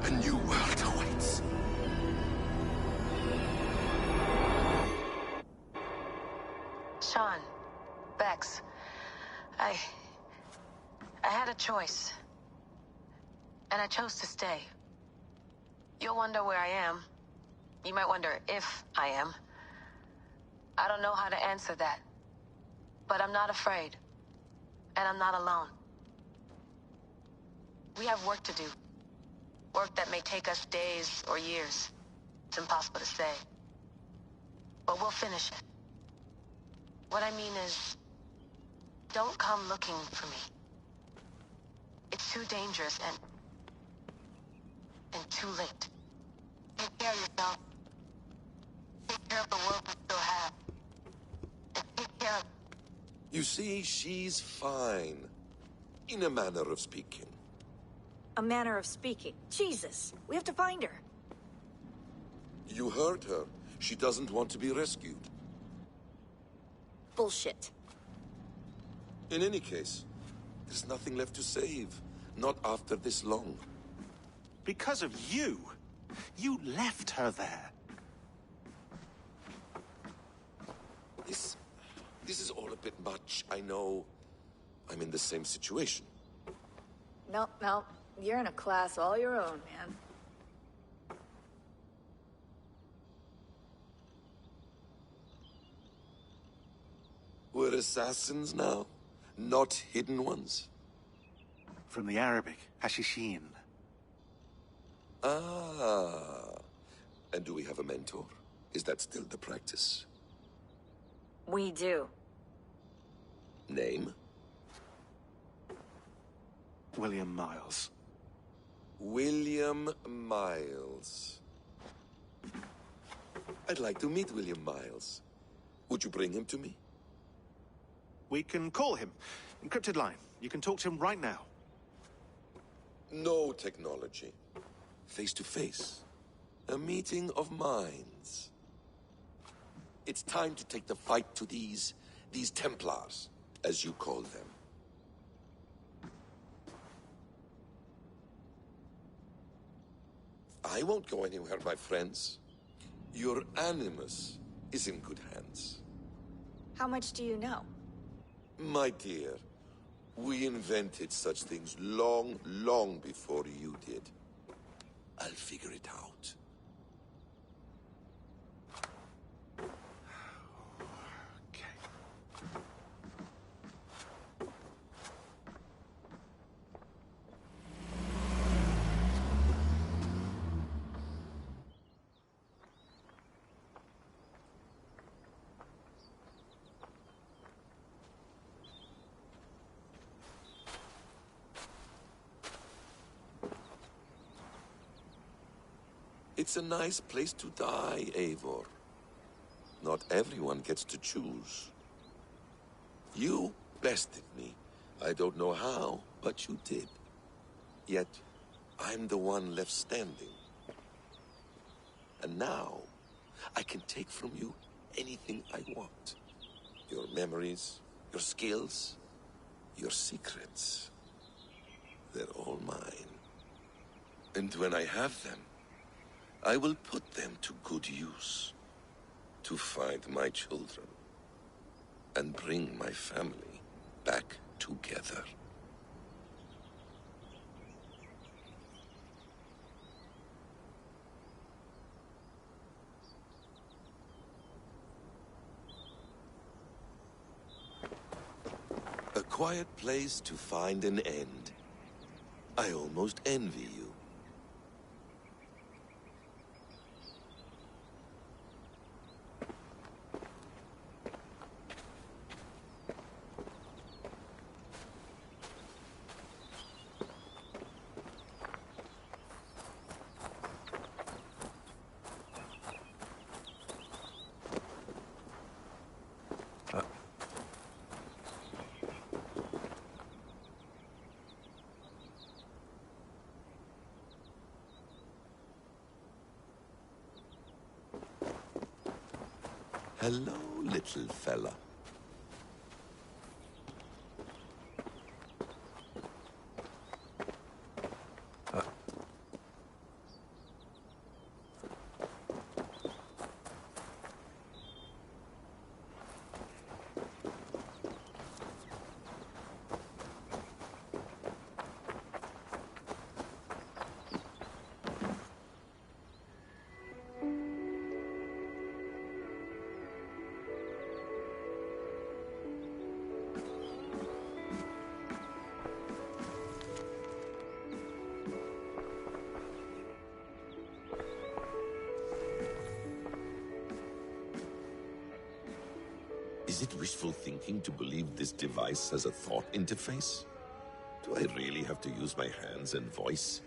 Speaker 8: a new world awaits.
Speaker 3: Sean, Bex, I had a choice. And I chose to stay. You'll wonder where I am. You might wonder if I am. I don't know how to answer that. But I'm not afraid. And I'm not alone. We have work to do. Work that may take us days or years. It's impossible to say. But we'll finish it. What I mean is, don't come looking for me. It's too dangerous and too late. Take care of yourself. Take care of the world we still have. And take care of
Speaker 8: You see, she's fine. In a manner of speaking.
Speaker 10: A manner of speaking. Jesus, we have to find her.
Speaker 8: You heard her. She doesn't want to be rescued.
Speaker 10: Bullshit.
Speaker 8: In any case, there's nothing left to save. Not after this long.
Speaker 11: Because of you. You left her there.
Speaker 8: This is all a bit much. I know. I'm in the same situation.
Speaker 10: No. You're in a class all your own, man.
Speaker 8: We're assassins now, not hidden ones.
Speaker 11: From the Arabic, Hashishin.
Speaker 8: Ah. And do we have a mentor? Is that still the practice?
Speaker 10: We do.
Speaker 8: Name?
Speaker 11: William Miles.
Speaker 8: William Miles. I'd like to meet William Miles. Would you bring him to me?
Speaker 11: We can call him. Encrypted line. You can talk to him right now.
Speaker 8: No technology. Face to face. A meeting of minds. It's time to take the fight to these Templars, as you call them. I won't go anywhere, my friends. Your animus is in good hands.
Speaker 10: How much do you know?
Speaker 8: My dear, we invented such things long before you did. I'll figure it out. It's a nice place to die, Eivor. Not everyone gets to choose. You bested me. I don't know how, but you did. Yet, I'm the one left standing. And now, I can take from you anything I want. Your memories, your skills, your secrets. They're all mine. And when I have them, I will put them to good use. To find my children. And bring my family back together. A quiet place to find an end. I almost envy you. Hello, little fella. Is it wishful thinking to believe this device has a thought interface? Do I really have to use my hands and voice?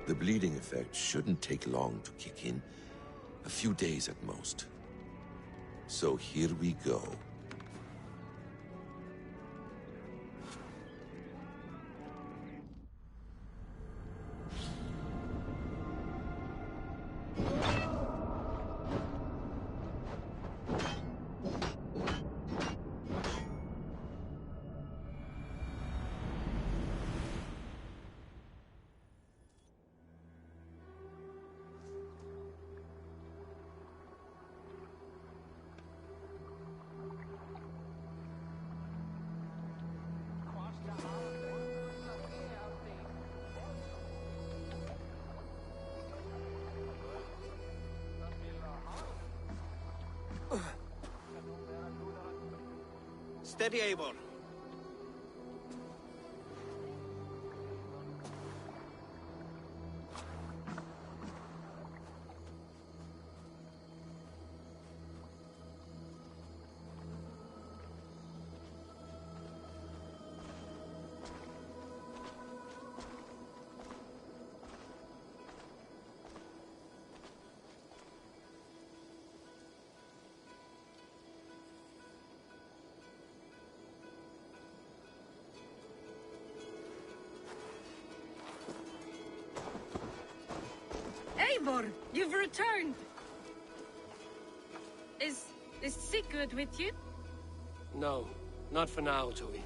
Speaker 8: The bleeding effect shouldn't take long to kick in. A few days at most. So here we go.
Speaker 14: Steady, Eivor.
Speaker 5: Eivor, you've returned! Is Sigurd with you?
Speaker 6: No, not for now, Toby.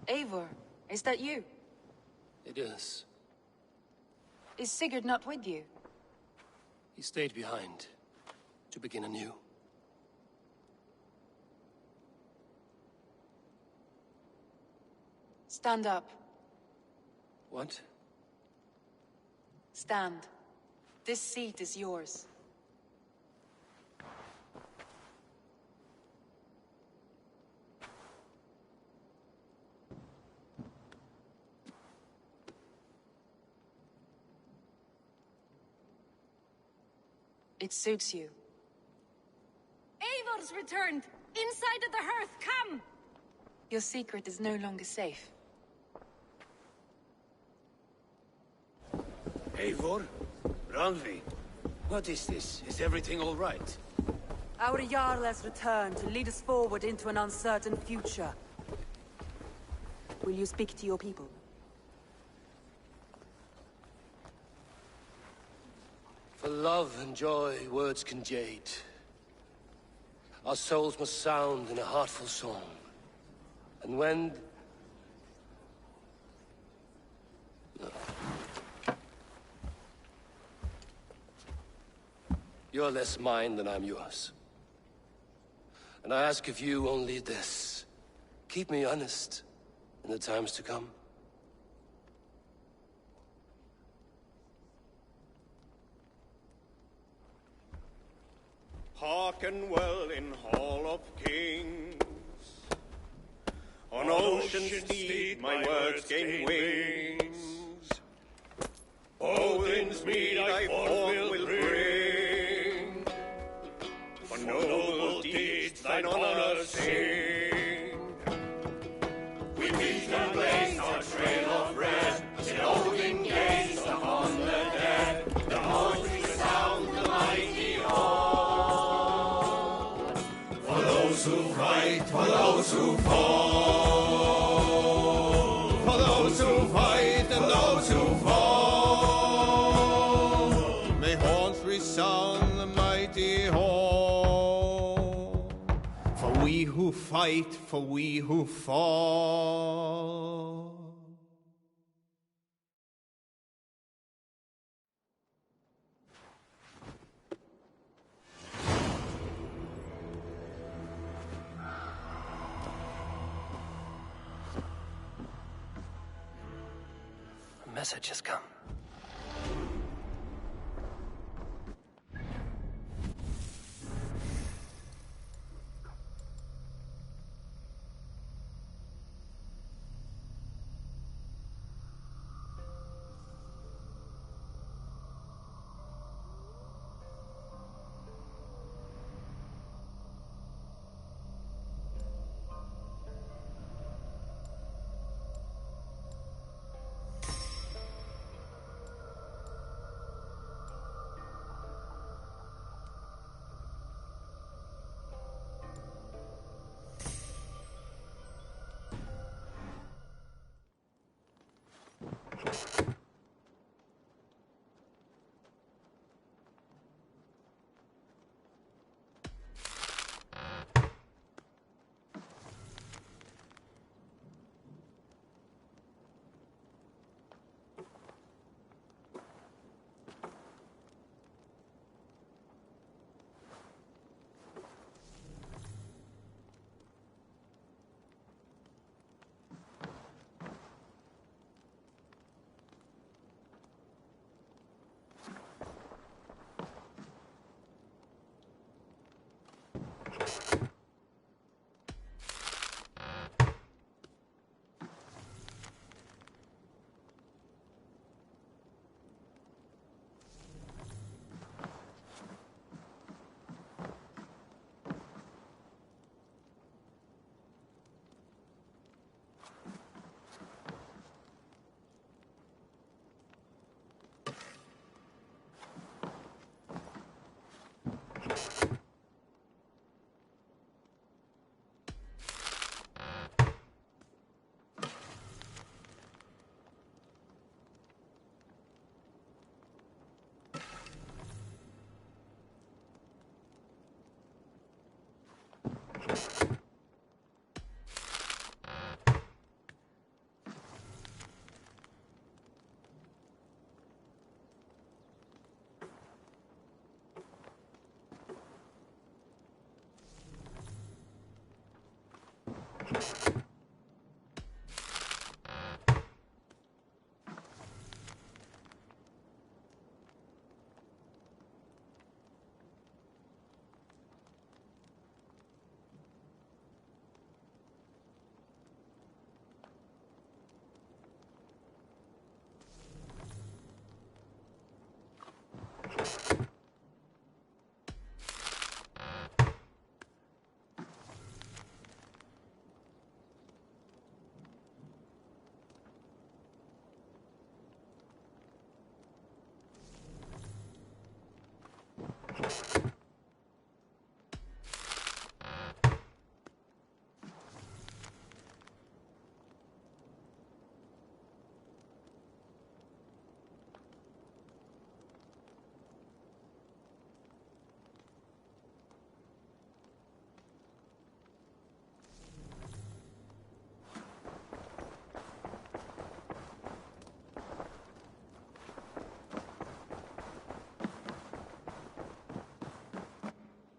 Speaker 15: Eivor, is that you?
Speaker 6: It is.
Speaker 15: Is Sigurd not with you?
Speaker 6: He stayed behind to begin anew.
Speaker 15: Stand up.
Speaker 6: What?
Speaker 15: Stand. This seat is yours. It suits you.
Speaker 5: Eivor's returned! Inside of the hearth, come!
Speaker 15: Your secret is no longer safe.
Speaker 14: Eivor? Randvi? What is this? Is everything all right?
Speaker 16: Our Jarl has returned to lead us forward into an uncertain future. Will you speak to your people?
Speaker 6: For love and joy, words can jade. Our souls must sound in a heartful song. And when... You're less mine than I'm yours. And I ask of you only this. Keep me honest in the times to come.
Speaker 4: Hearken well in Hall of Kings. On ocean's steed my words gain wings. Odin's mead I forth will bring. For noble deeds thine honor sing. We beat and blaze our trail of red, till Odin gazed upon the dead. The horns resound the mighty hall. For those who fight, for those who fall.
Speaker 17: sound the mighty horn. For we who fight, for we who fall.
Speaker 6: A message has come.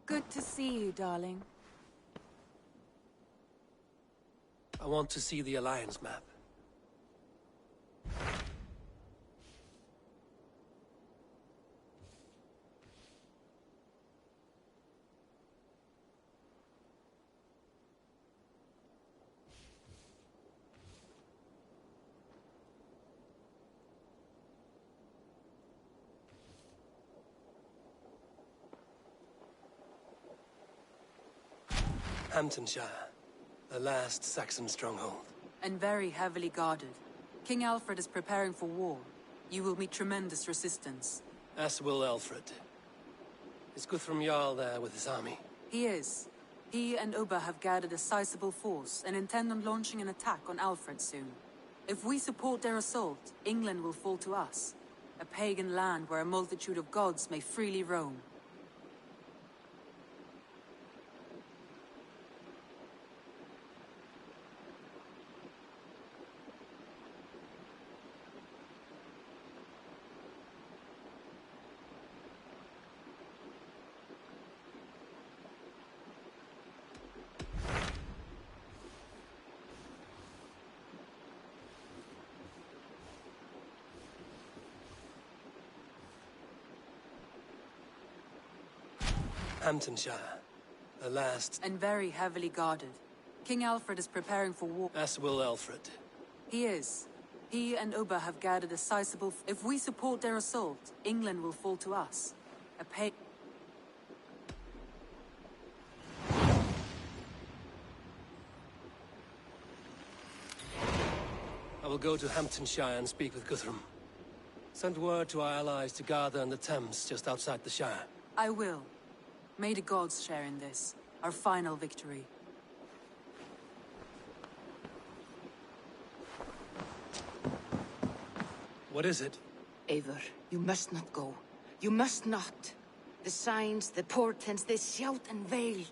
Speaker 16: Good to see you, darling.
Speaker 6: I want to see the Alliance map. Hamptonshire, the last Saxon stronghold.
Speaker 16: And very heavily guarded. King Alfred is preparing for war. You will meet tremendous resistance.
Speaker 6: As will Alfred. Is Guthrum Jarl there with his army?
Speaker 16: He is. He and Ubba have gathered a sizable force and intend on launching an attack on Alfred soon. If we support their assault, England will fall to us. A pagan land where a multitude of gods may freely roam.
Speaker 6: Hamptonshire. The last...
Speaker 16: And very heavily guarded. King Alfred is preparing for war.
Speaker 6: As will Alfred.
Speaker 16: He is. He and Ubba have gathered a sizable... If we support their assault, England will fall to us. I
Speaker 6: will go to Hamptonshire and speak with Guthrum. Send word to our allies to gather in the Thames just outside the Shire.
Speaker 16: I will. May the gods share in this, our final victory.
Speaker 6: What is it?
Speaker 18: Eivor, you must not go. You must not. The signs, the portents, they shout and wail.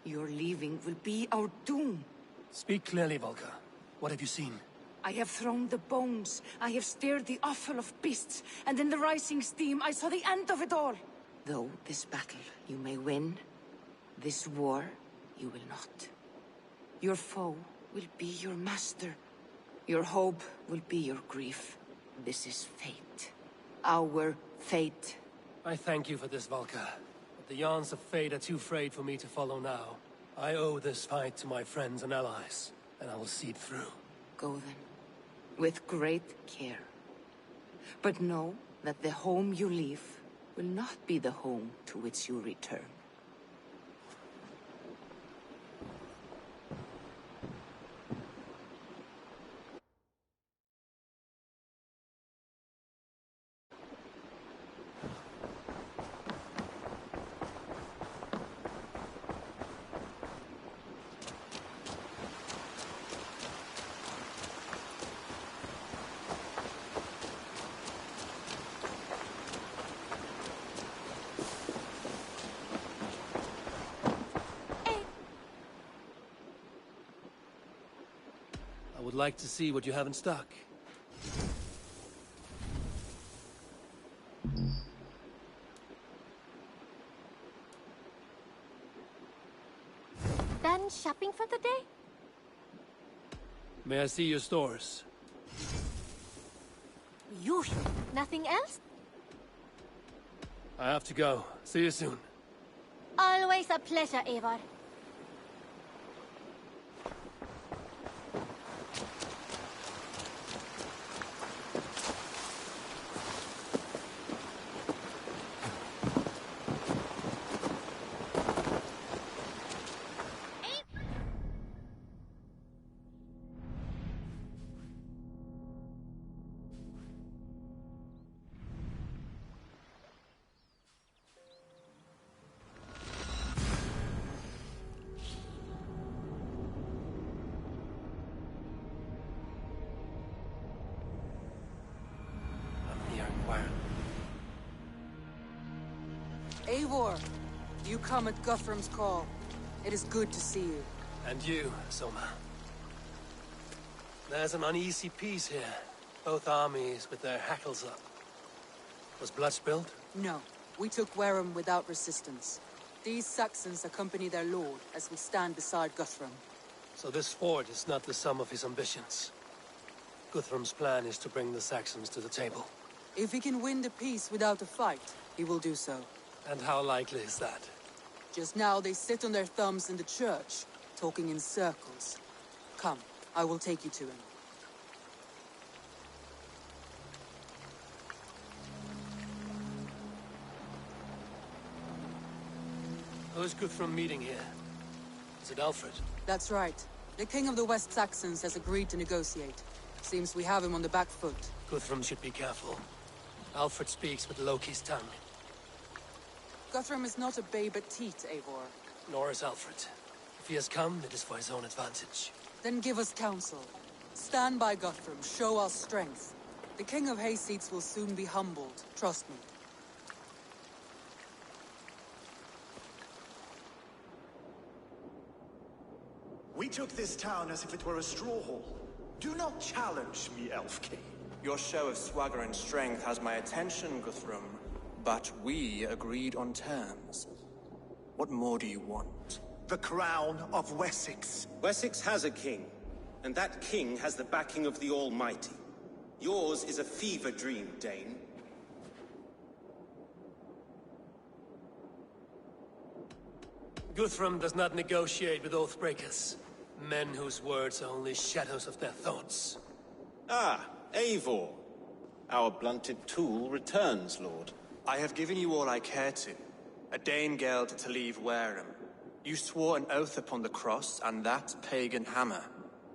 Speaker 18: Your leaving will be our doom.
Speaker 6: Speak clearly, Volker. What have you seen?
Speaker 18: I have thrown the bones. I have stirred the offal of beasts. And in the rising steam, I saw the end of it all. Though this battle you may win, this war you will not. Your foe will be your master. Your hope will be your grief. This is fate. Our fate.
Speaker 6: I thank you for this, Volker. But the yarns of fate are too frayed for me to follow now. I owe this fight to my friends and allies, and I will see it through.
Speaker 18: Go then, with great care. But know that the home you leave will not be the home to which you return.
Speaker 6: I would like to see what you have in stock.
Speaker 5: Done shopping for the day?
Speaker 6: May I see your stores?
Speaker 5: You. Nothing else?
Speaker 6: I have to go. See you soon.
Speaker 5: Always a pleasure, Eivor.
Speaker 16: Eivor, you come at Guthrum's call. It is good to see you.
Speaker 6: And you, Soma. There's an uneasy peace here. Both armies with their hackles up. Was blood spilled?
Speaker 16: No. We took Wareham without resistance. These Saxons accompany their lord as we stand beside Guthrum.
Speaker 6: So this fort is not the sum of his ambitions. Guthrum's plan is to bring the Saxons to the table.
Speaker 16: If he can win the peace without a fight, he will do so.
Speaker 6: And how likely is that?
Speaker 16: Just now they sit on their thumbs in the church, talking in circles. Come, I will take you to him.
Speaker 6: Who is Guthrum meeting here? Is it Alfred?
Speaker 16: That's right. The king of the West Saxons has agreed to negotiate. Seems we have him on the back foot.
Speaker 6: Guthrum should be careful. Alfred speaks with Loki's tongue.
Speaker 16: Guthrum is not a babe at teat, Eivor.
Speaker 6: Nor is Alfred. If he has come, it is for his own advantage.
Speaker 16: Then give us counsel. Stand by Guthrum, show our strength. The King of Hayseeds will soon be humbled, trust me.
Speaker 19: We took this town as if it were a straw hall. Do not challenge me, Elf King.
Speaker 20: Your show of swagger and strength has my attention, Guthrum. But we agreed on terms. What more do you want?
Speaker 19: The crown of Wessex.
Speaker 14: Wessex has a king, and that king has the backing of the Almighty. Yours is a fever dream, Dane.
Speaker 6: Guthrum does not negotiate with oathbreakers. Men whose words are only shadows of their thoughts.
Speaker 14: Ah, Eivor. Our blunted tool returns, Lord.
Speaker 20: I have given you all I care to. A Danegeld to leave Wareham. You swore an oath upon the cross, and that pagan hammer.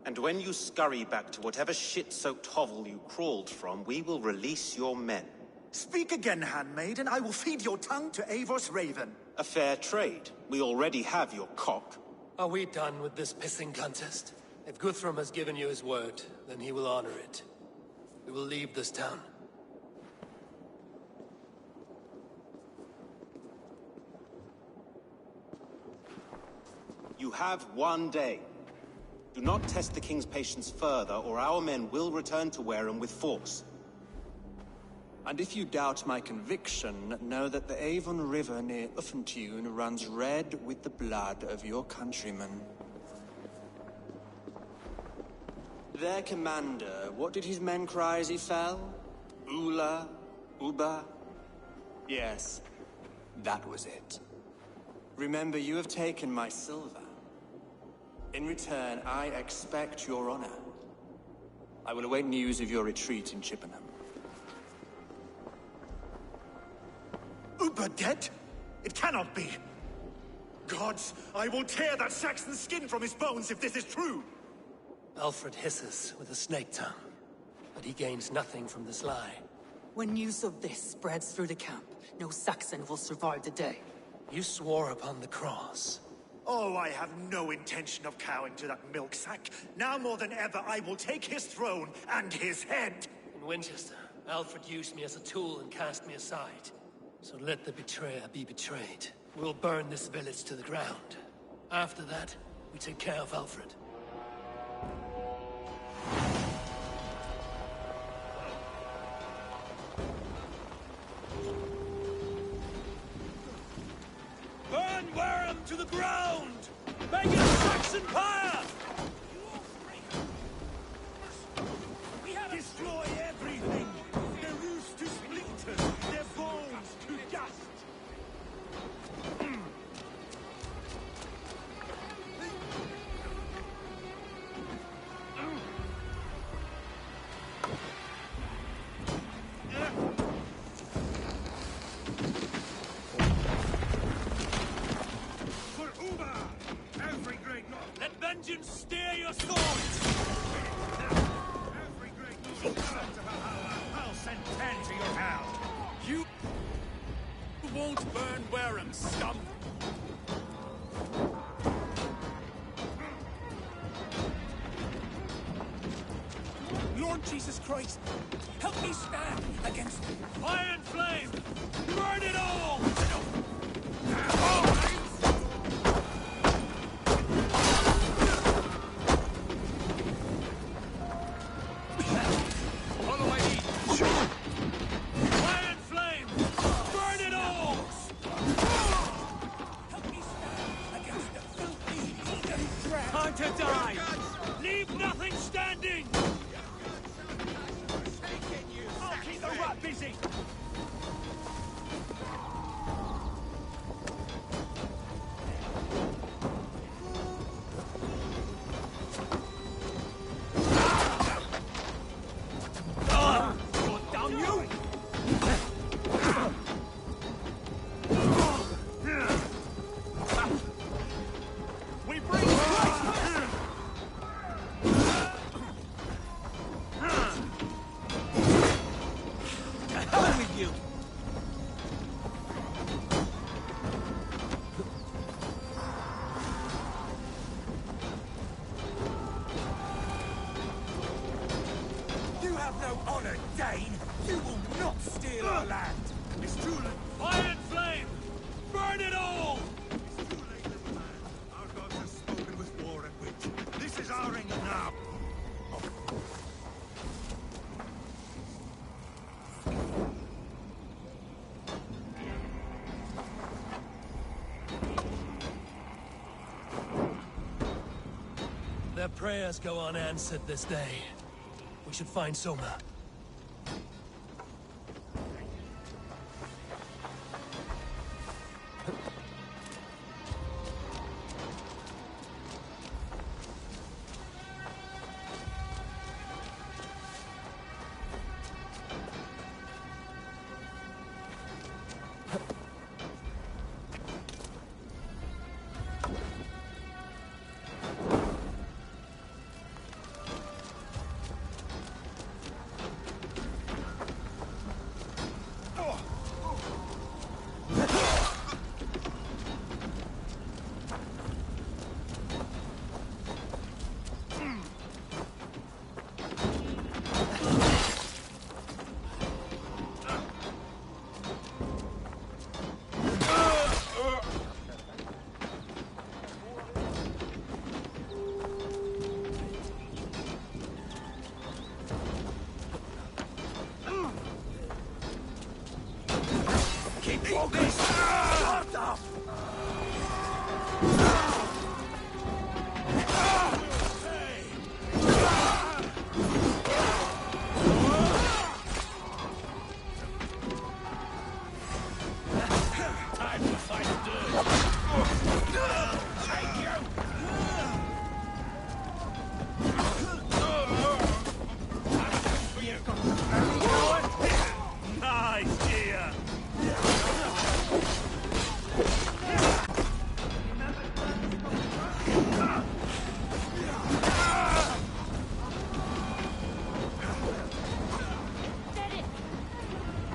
Speaker 14: And when you scurry back to whatever shit-soaked hovel you crawled from, we will release your men.
Speaker 19: Speak again, handmaid, and I will feed your tongue to Eivor's raven.
Speaker 14: A fair trade. We already have your cock.
Speaker 6: Are we done with this pissing contest? If Guthrum has given you his word, then he will honor it. We will leave this town.
Speaker 14: You have 1 day. Do not test the king's patience further, or our men will return to Wareham with force.
Speaker 20: And if you doubt my conviction, know that the Avon River near Uffentune runs red with the blood of your countrymen. Their commander, what did his men cry as he fell? Ula? Uba? Yes, that was it. Remember, you have taken my silver. In return, I expect your honor. I will await news of your retreat in Chippenham.
Speaker 19: Uber dead? It cannot be. Gods, I will tear that Saxon's skin from his bones if this is true.
Speaker 6: Alfred hisses with a snake tongue, but he gains nothing from this lie.
Speaker 16: When news of this spreads through the camp, no Saxon will survive the day.
Speaker 6: You swore upon the cross.
Speaker 19: Oh, I have no intention of cowing to that milksack. Now more than ever, I will take his throne and his head.
Speaker 6: In Winchester, Alfred used me as a tool and cast me aside. So let the betrayer be betrayed. We'll burn this village to the ground. After that, we take care of Alfred.
Speaker 1: Burn Wareham to the ground! Make it a Saxon pyre!
Speaker 19: Destroy everything! Their roofs to splinters, their bones to dust!
Speaker 1: Let vengeance steer your swords!
Speaker 9: Every great noble come to Valhalla. I'll send 10 to your house.
Speaker 1: You won't burn Wareham, scum! Lord Jesus Christ, help me stand against fire and flame! Burn it all! To die! Leave nothing standing! I'll keep the rat busy! You will not steal our land! It's too late!
Speaker 6: Fire and flame! Burn it all!
Speaker 19: It's too late, little man. Our gods have spoken with war and wit. This is our England now.
Speaker 6: Their prayers go unanswered this day. We should find Soma.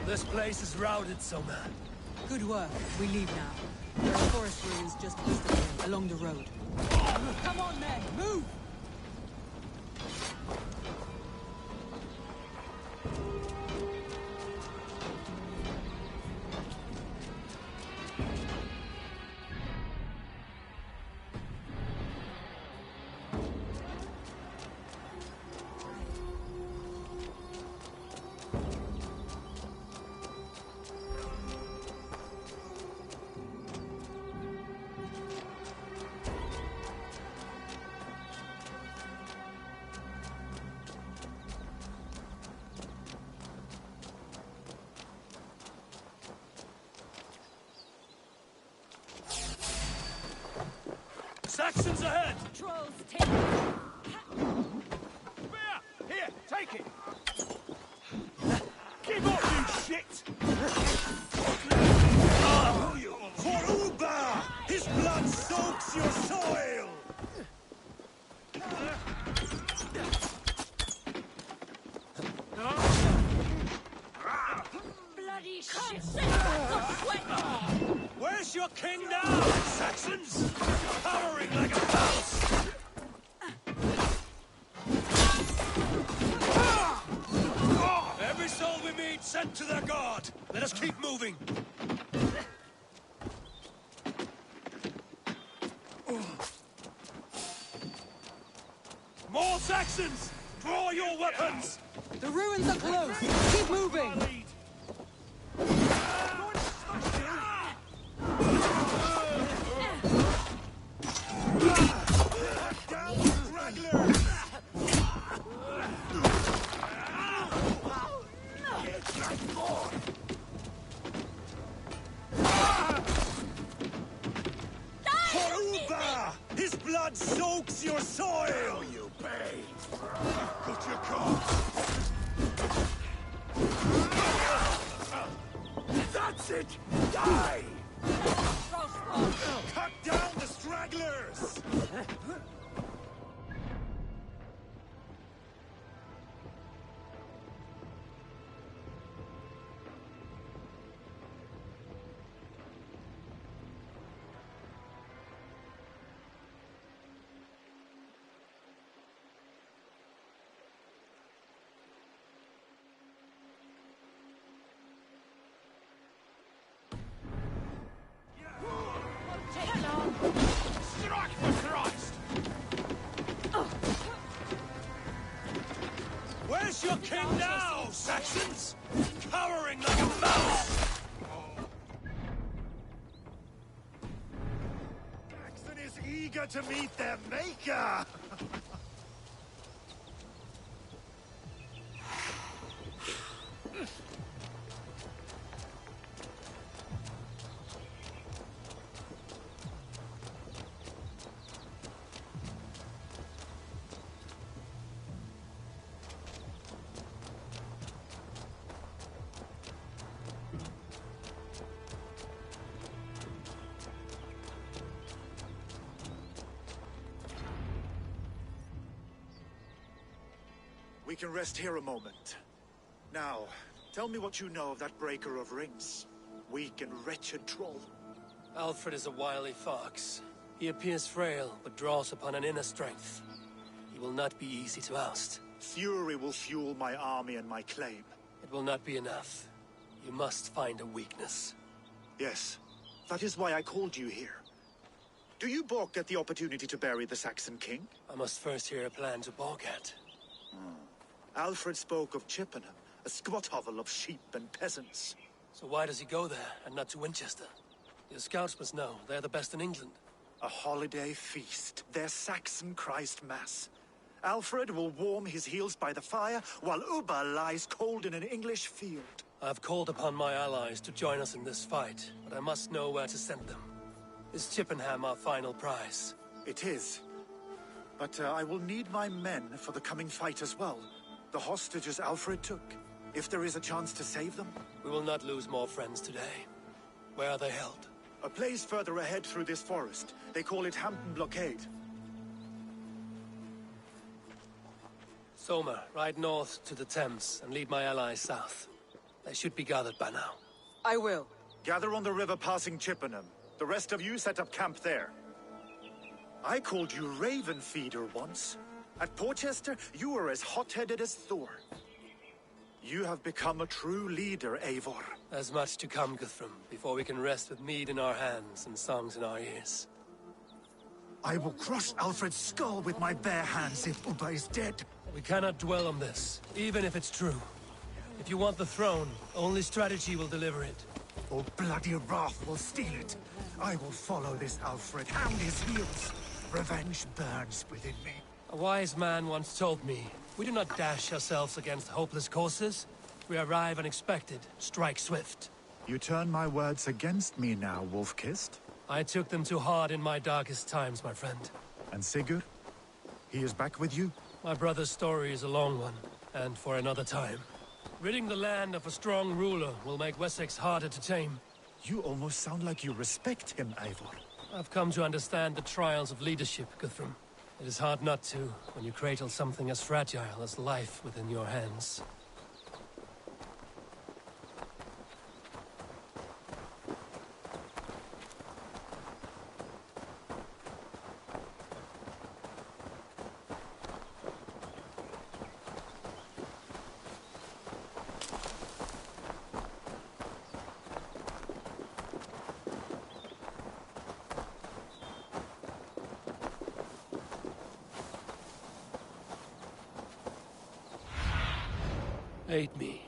Speaker 6: This place is routed, Soma.
Speaker 16: Good work. We leave now. There are forest ruins just east of here, along the road. Come on, men! Move!
Speaker 6: Saxons ahead!
Speaker 5: Trolls, take
Speaker 1: Here, take it! Give up, you shit!
Speaker 19: For Uba! His blood soaks your soil!
Speaker 5: bloody shit!
Speaker 6: Where's your king now, Saxons? Powering like a mouse! Every soul we meet sent to their god! Let us keep moving! More Saxons! Draw your weapons!
Speaker 16: The ruins are close! Keep moving!
Speaker 19: His blood soaks your soil! You pay! Got your cost! That's it! Die! Cut down the stragglers! eager to meet their maker! We can rest here a moment. Now, tell me what you know of that breaker of rings. Weak and wretched troll.
Speaker 6: Alfred is a wily fox. He appears frail, but draws upon an inner strength. He will not be easy to oust.
Speaker 19: Fury will fuel my army and my claim.
Speaker 6: It will not be enough. You must find a weakness.
Speaker 19: Yes, that is why I called you here. Do you balk at the opportunity to bury the Saxon king?
Speaker 6: I must first hear a plan to balk at.
Speaker 19: Alfred spoke of Chippenham, a squat hovel of sheep and peasants.
Speaker 6: So why does he go there, and not to Winchester? Your scouts must know, they're the best in England.
Speaker 19: A holiday feast, their Saxon Christ Mass. Alfred will warm his heels by the fire, while Uba lies cold in an English field.
Speaker 6: I've called upon my allies to join us in this fight, but I must know where to send them. Is Chippenham our final prize?
Speaker 19: It is. But I will need my men for the coming fight as well. The hostages Alfred took. If there is a chance to save them.
Speaker 6: We will not lose more friends today. Where are they held?
Speaker 19: A place further ahead through this forest. They call it Hampton Blockade.
Speaker 6: Soma, ride north to the Thames and lead my allies south. They should be gathered by now.
Speaker 16: I will.
Speaker 19: Gather on the river passing Chippenham. The rest of you set up camp there. I called you Raven Feeder once. At Porchester, you were as hot-headed as Thor. You have become a true leader, Eivor.
Speaker 6: There's much to come, Guthrum, before we can rest with mead in our hands and songs in our ears.
Speaker 19: I will crush Alfred's skull with my bare hands if Uba is dead.
Speaker 6: We cannot dwell on this, even if it's true. If you want the throne, only strategy will deliver it.
Speaker 19: Or bloody wrath will steal it. I will follow this Alfred, hound his heels. Revenge burns within me.
Speaker 6: A wise man once told me, we do not dash ourselves against hopeless courses. We arrive unexpected, strike swift.
Speaker 19: You turn my words against me now, Wolf-Kissed.
Speaker 6: I took them too hard in my darkest times, my friend.
Speaker 19: And Sigurd? He is back with you?
Speaker 6: My brother's story is a long one, and for another time. Ridding the land of a strong ruler will make Wessex harder to tame.
Speaker 19: You almost sound like you respect him, Eivor.
Speaker 6: I've come to understand the trials of leadership, Guthrum. It is hard not to, when you cradle something as fragile as life within your hands. Aid me.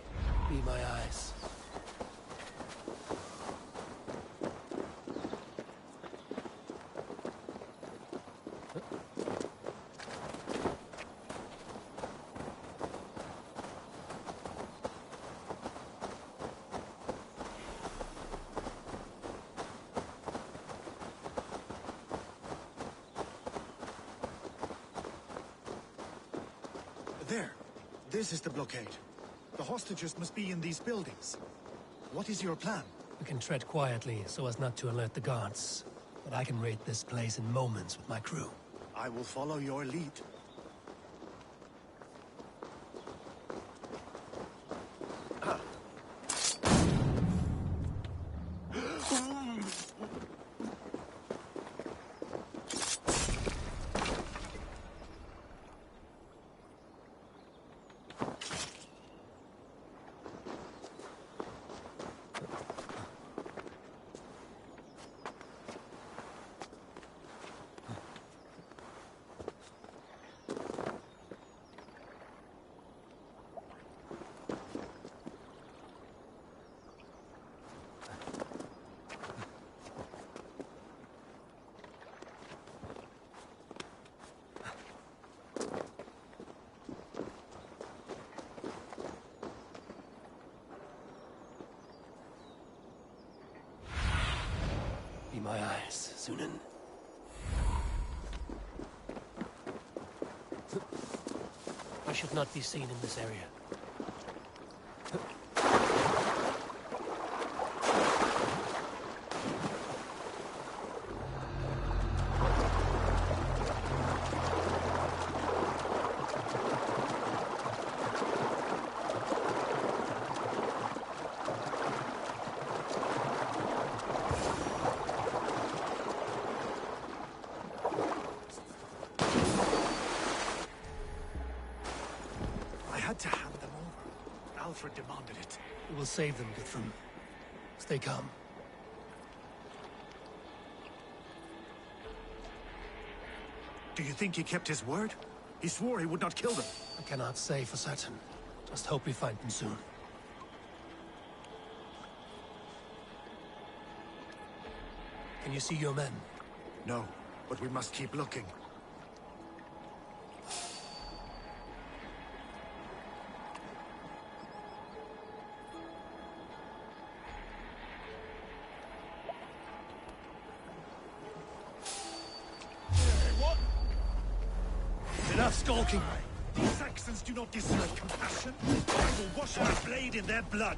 Speaker 6: Be my eyes.
Speaker 19: There. This is the blockade. The hostages must be in these buildings. What is your plan?
Speaker 6: We can tread quietly so as not to alert the guards. But I can raid this place in moments with my crew.
Speaker 19: I will follow your lead.
Speaker 6: my eyes, Sunan. I should not be seen in this area.
Speaker 19: To hand them over. Alfred demanded it.
Speaker 6: We will save them, Guthrum. Stay calm.
Speaker 19: Do you think he kept his word? He swore he would not kill them.
Speaker 6: I cannot say for certain. Just hope we find them soon. Can you see your men?
Speaker 19: No, but we must keep looking.
Speaker 6: Enough skulking.
Speaker 19: These Saxons do not deserve compassion. I will wash my blade in their blood.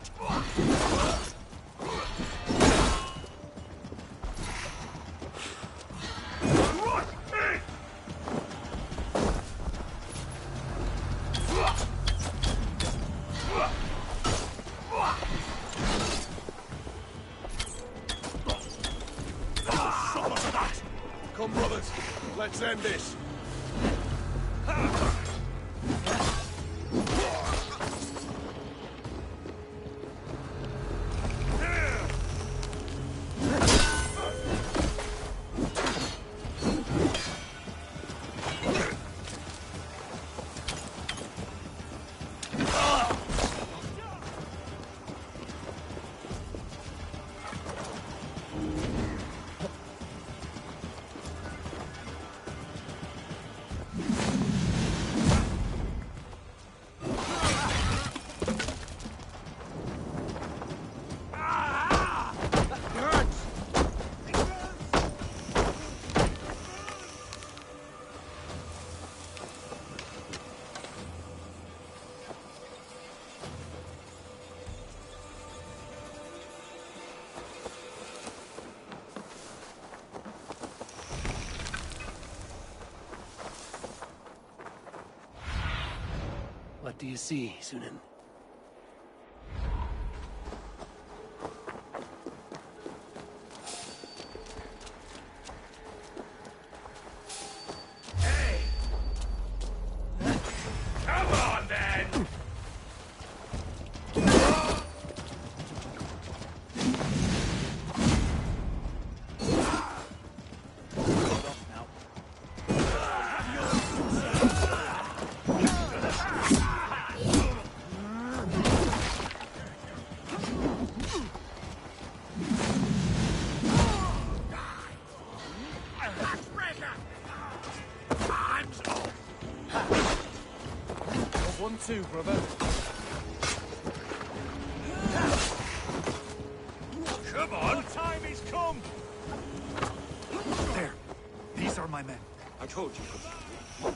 Speaker 6: Come, brothers. Let's end this. What do you see, Sunan?
Speaker 1: Hey! Come on, then!
Speaker 2: Too, brother.
Speaker 1: Come on! Time is come!
Speaker 19: There. These are my men.
Speaker 1: I told you.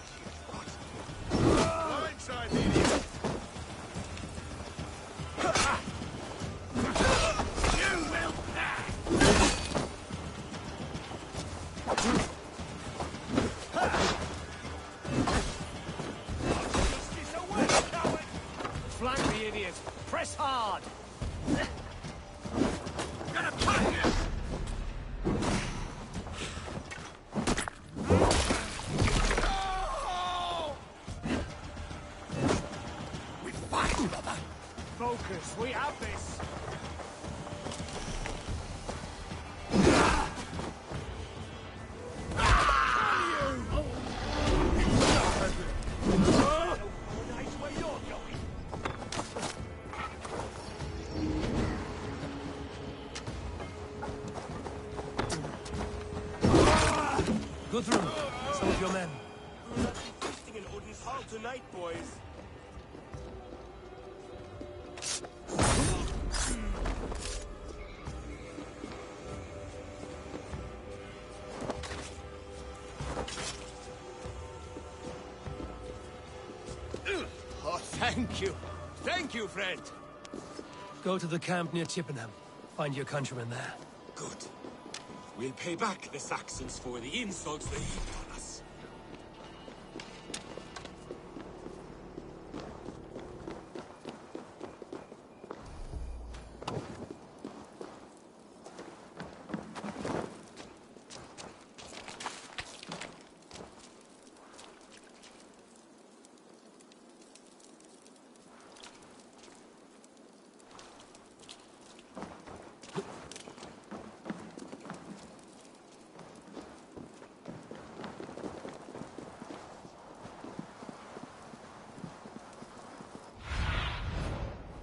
Speaker 4: Blindside the idiot!
Speaker 1: You will pass!
Speaker 6: Flank the idiot! Press hard!
Speaker 1: Gonna cut you! We fight, brother!
Speaker 9: Focus, we have this!
Speaker 6: Guthrum, some of your men.
Speaker 1: We'll not be feasting in Odin's hall tonight, boys.
Speaker 6: Thank you. Thank you, friend. Go to the camp near Chippenham. Find your countrymen there.
Speaker 1: Good. We'll pay back the Saxons for the insults they heaped on us.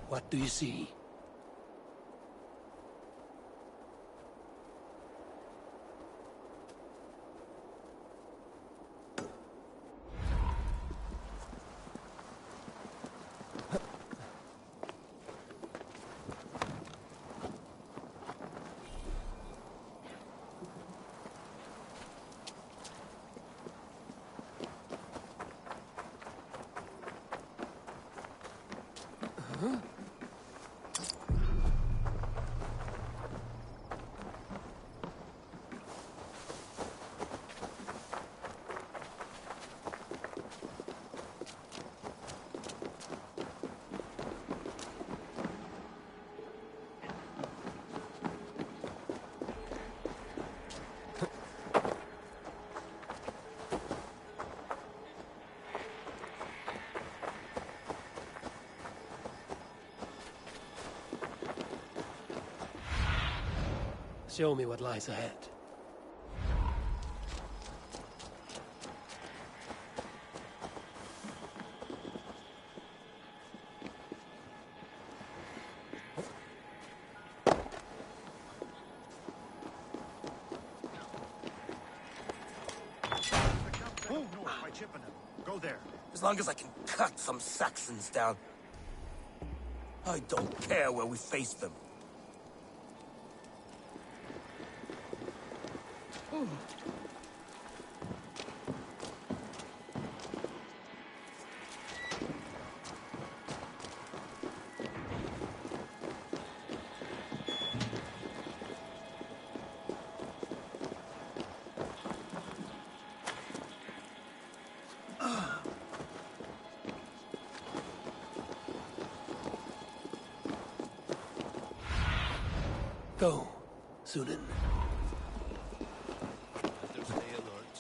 Speaker 6: What do you see? Show me what lies ahead.
Speaker 19: By Chippenham. Go there.
Speaker 6: As long as I can cut some Saxons down. I don't care where we face them. Go, Sunan.
Speaker 11: Stay alert.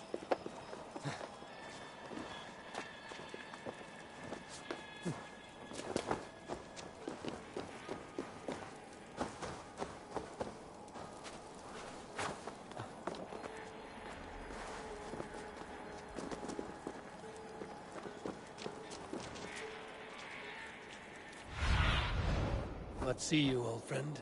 Speaker 6: What see you, old friend?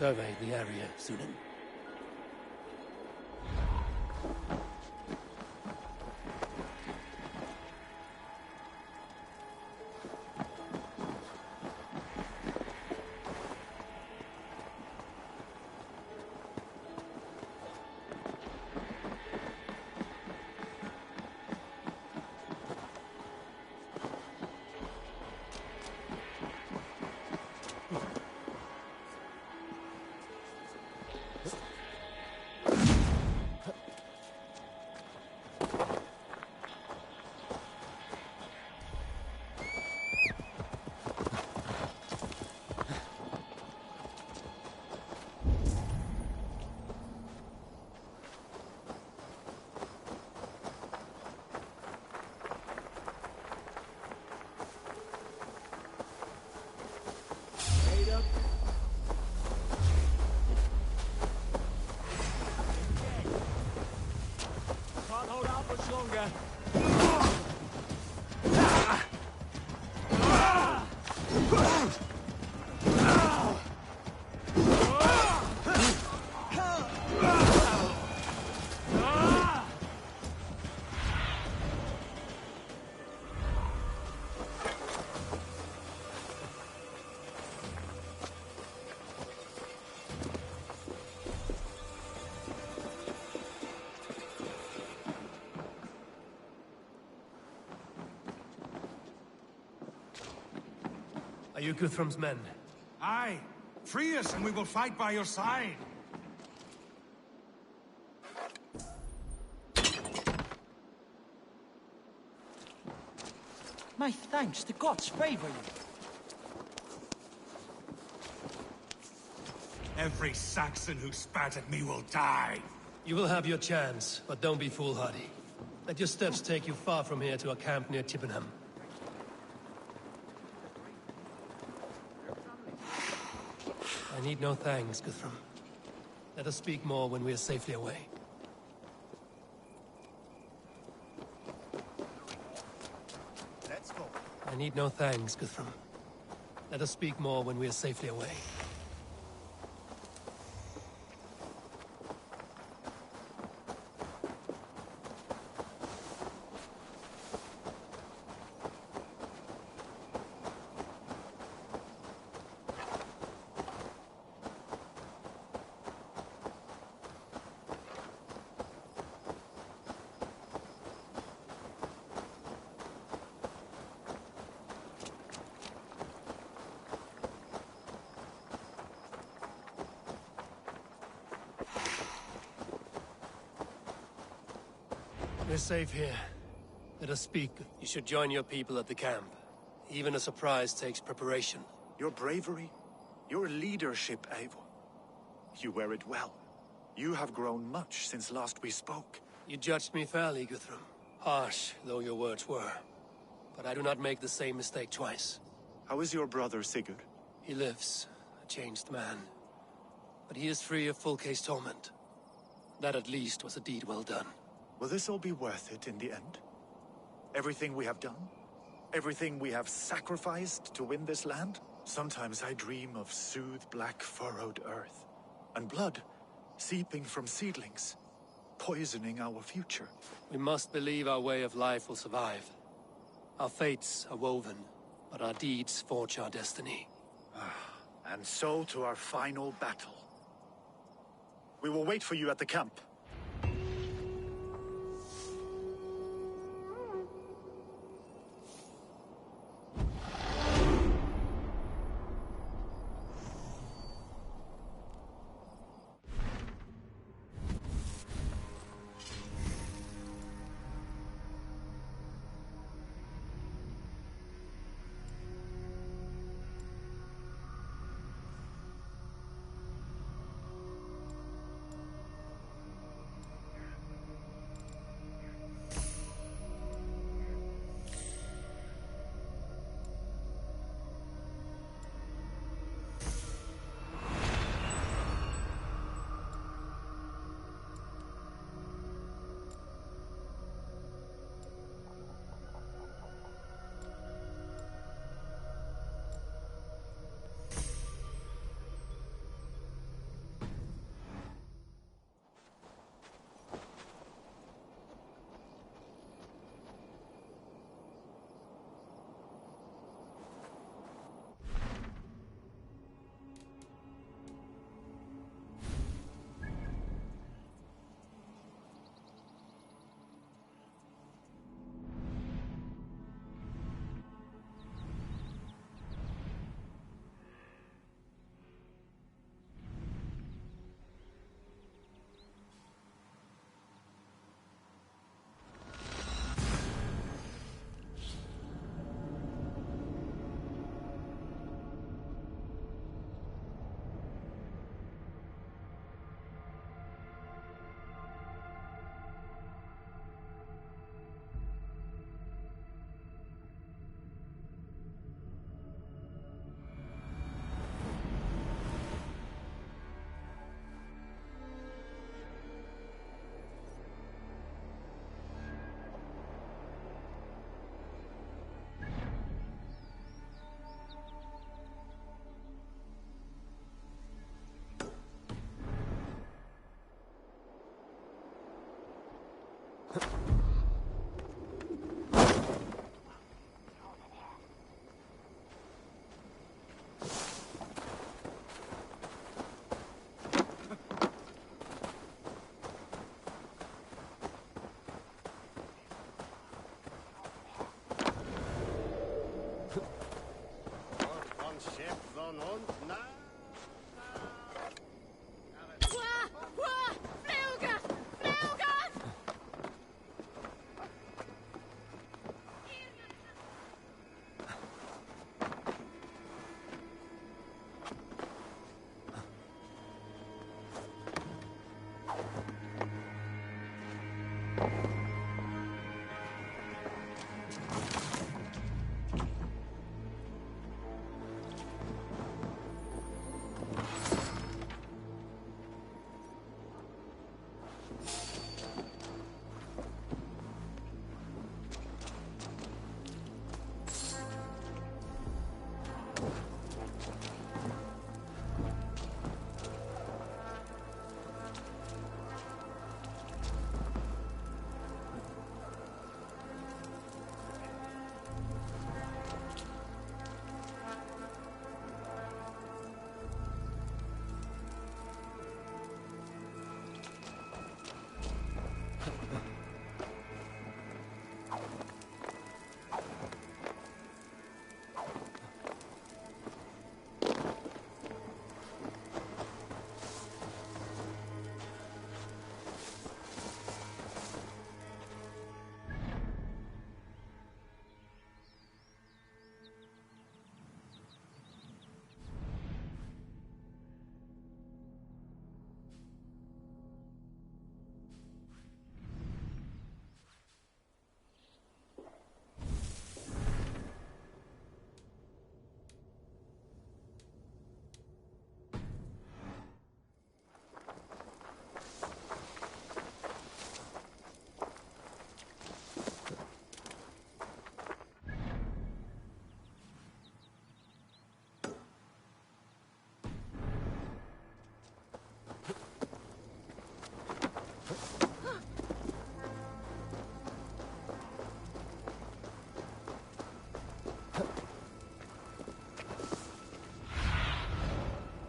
Speaker 6: Survey the area, Sunan. Are you Guthrum's men?
Speaker 9: Aye. Free us and we will fight by your side.
Speaker 21: My thanks, the gods favor you.
Speaker 9: Every Saxon who spat at me will die.
Speaker 6: You will have your chance, but don't be foolhardy. Let your steps take you far from here to a camp near Chippenham. I need no thanks, Guthrum. Let us speak more when we are safely away.
Speaker 19: Let's go.
Speaker 6: I need no thanks, Guthrum. Let us speak more when we are safely away. We're safe here. Let us speak. You should join your people at the camp. Even a surprise takes preparation.
Speaker 19: Your bravery, your leadership, Eivor. You wear it well. You have grown much since last we spoke.
Speaker 6: You judged me fairly, Guthrum. Harsh though your words were. But I do not make the same mistake twice.
Speaker 19: How is your brother, Sigurd?
Speaker 6: He lives, a changed man. But he is free of full case torment. That at least was a deed well done.
Speaker 19: Will this all be worth it in the end? Everything we have done? Everything we have sacrificed to win this land? Sometimes I dream of soothed black furrowed earth, and blood seeping from seedlings, poisoning our future.
Speaker 6: We must believe our way of life will survive. Our fates are woven, but our deeds forge our destiny.
Speaker 19: And so to our final battle. We will wait for you at the camp.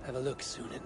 Speaker 13: Have a look, Sunan.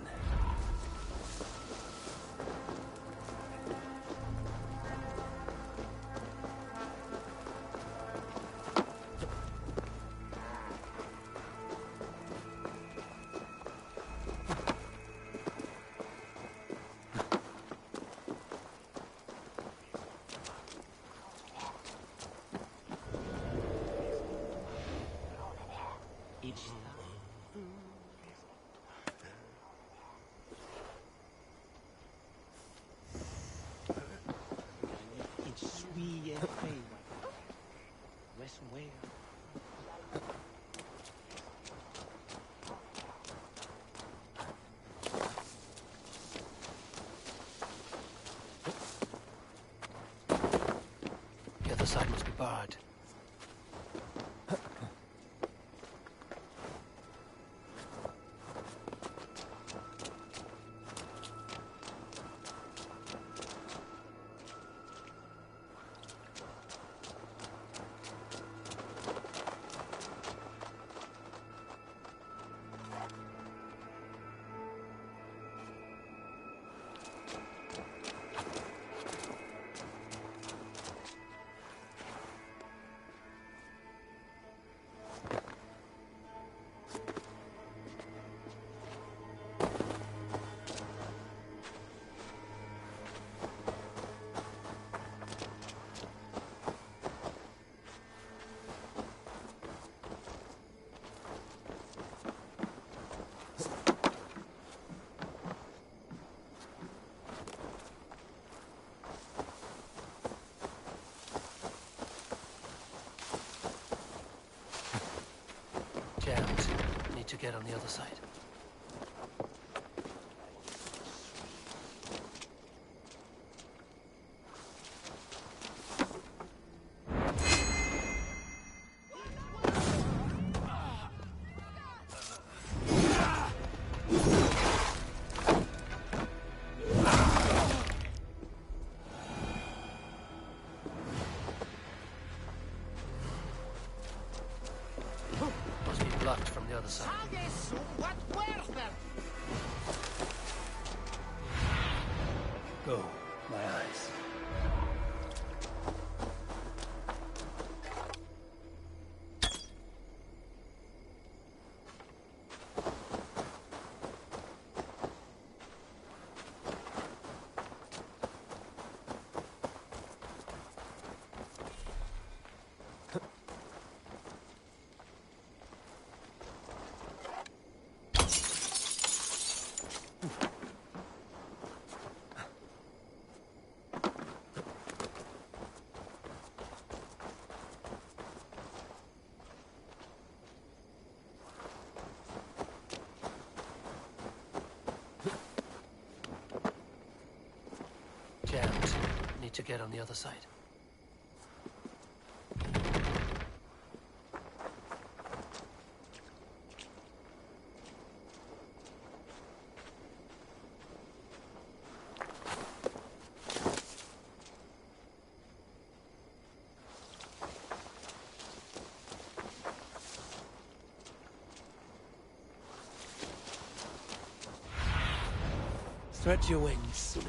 Speaker 12: The other side must be barred. Jammed. Need to get on the other side. Must be blocked from the other side. Go, my eyes. to get on the other side.
Speaker 6: Stretch your wings, Sunan.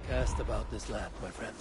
Speaker 12: Cast about this land, my friend.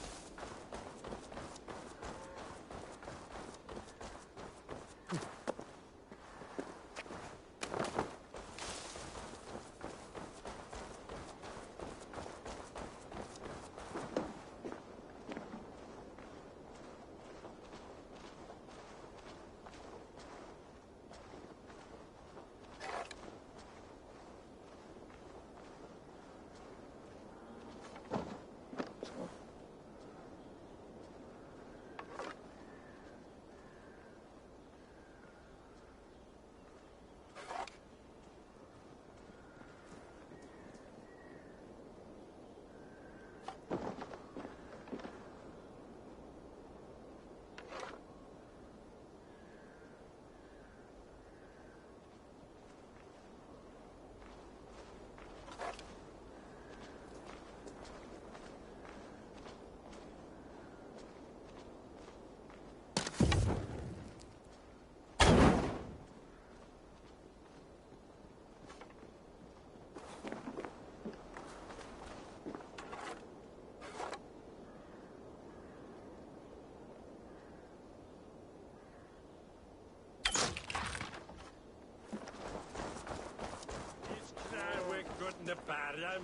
Speaker 4: The Baron.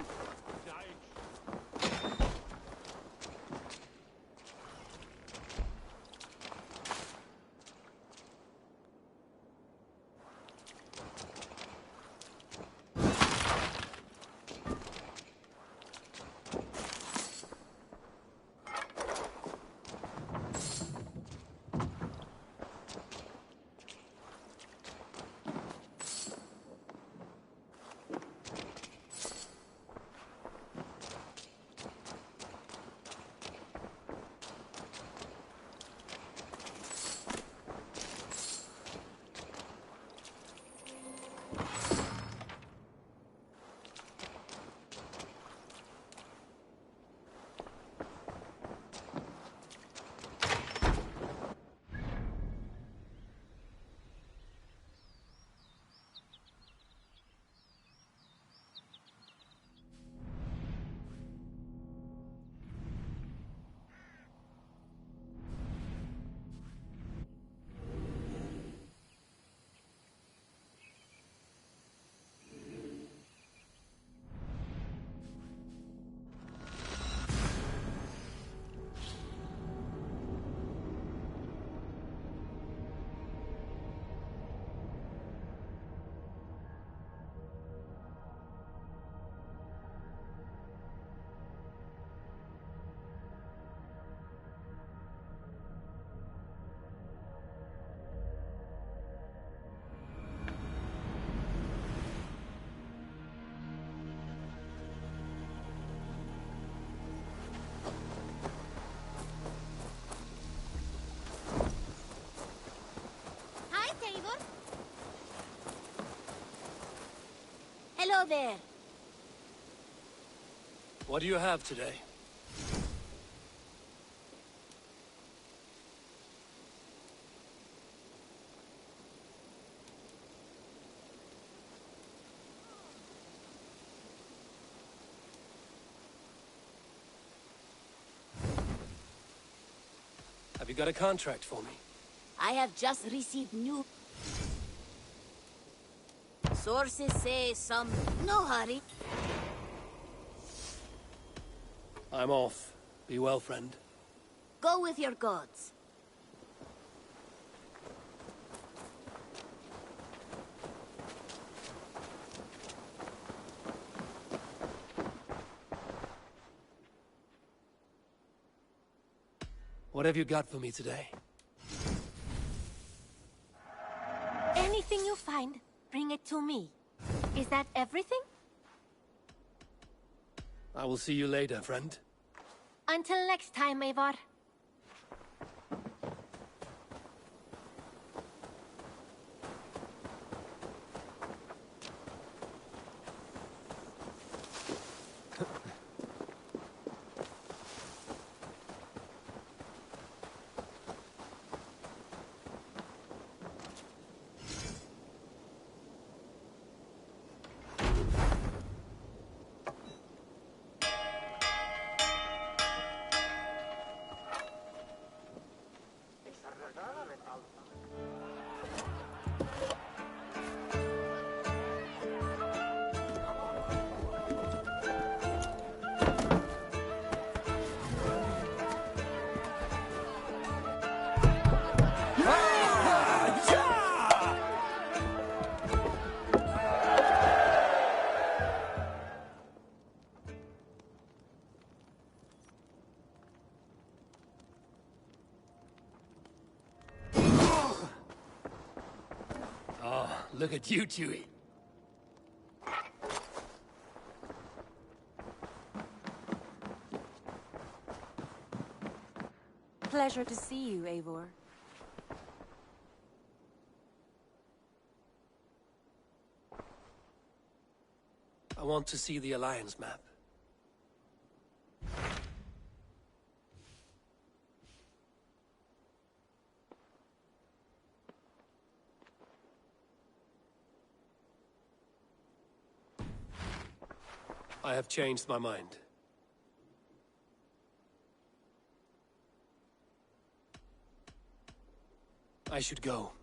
Speaker 5: Hello there.
Speaker 6: What do you have today? Have you got a contract for me?
Speaker 5: I have just received new... Sources say some... No hurry.
Speaker 6: I'm off. Be well, friend.
Speaker 5: Go with your gods.
Speaker 6: What have you got for me today?
Speaker 5: Anything you find, bring it to me. Is that everything?
Speaker 6: I will see you later, friend.
Speaker 5: Until next time, Eivor.
Speaker 6: Look at you, Chewie.
Speaker 15: Pleasure to see you, Eivor.
Speaker 6: I want to see the Alliance map. I have changed my mind. I should go.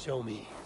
Speaker 6: Show me.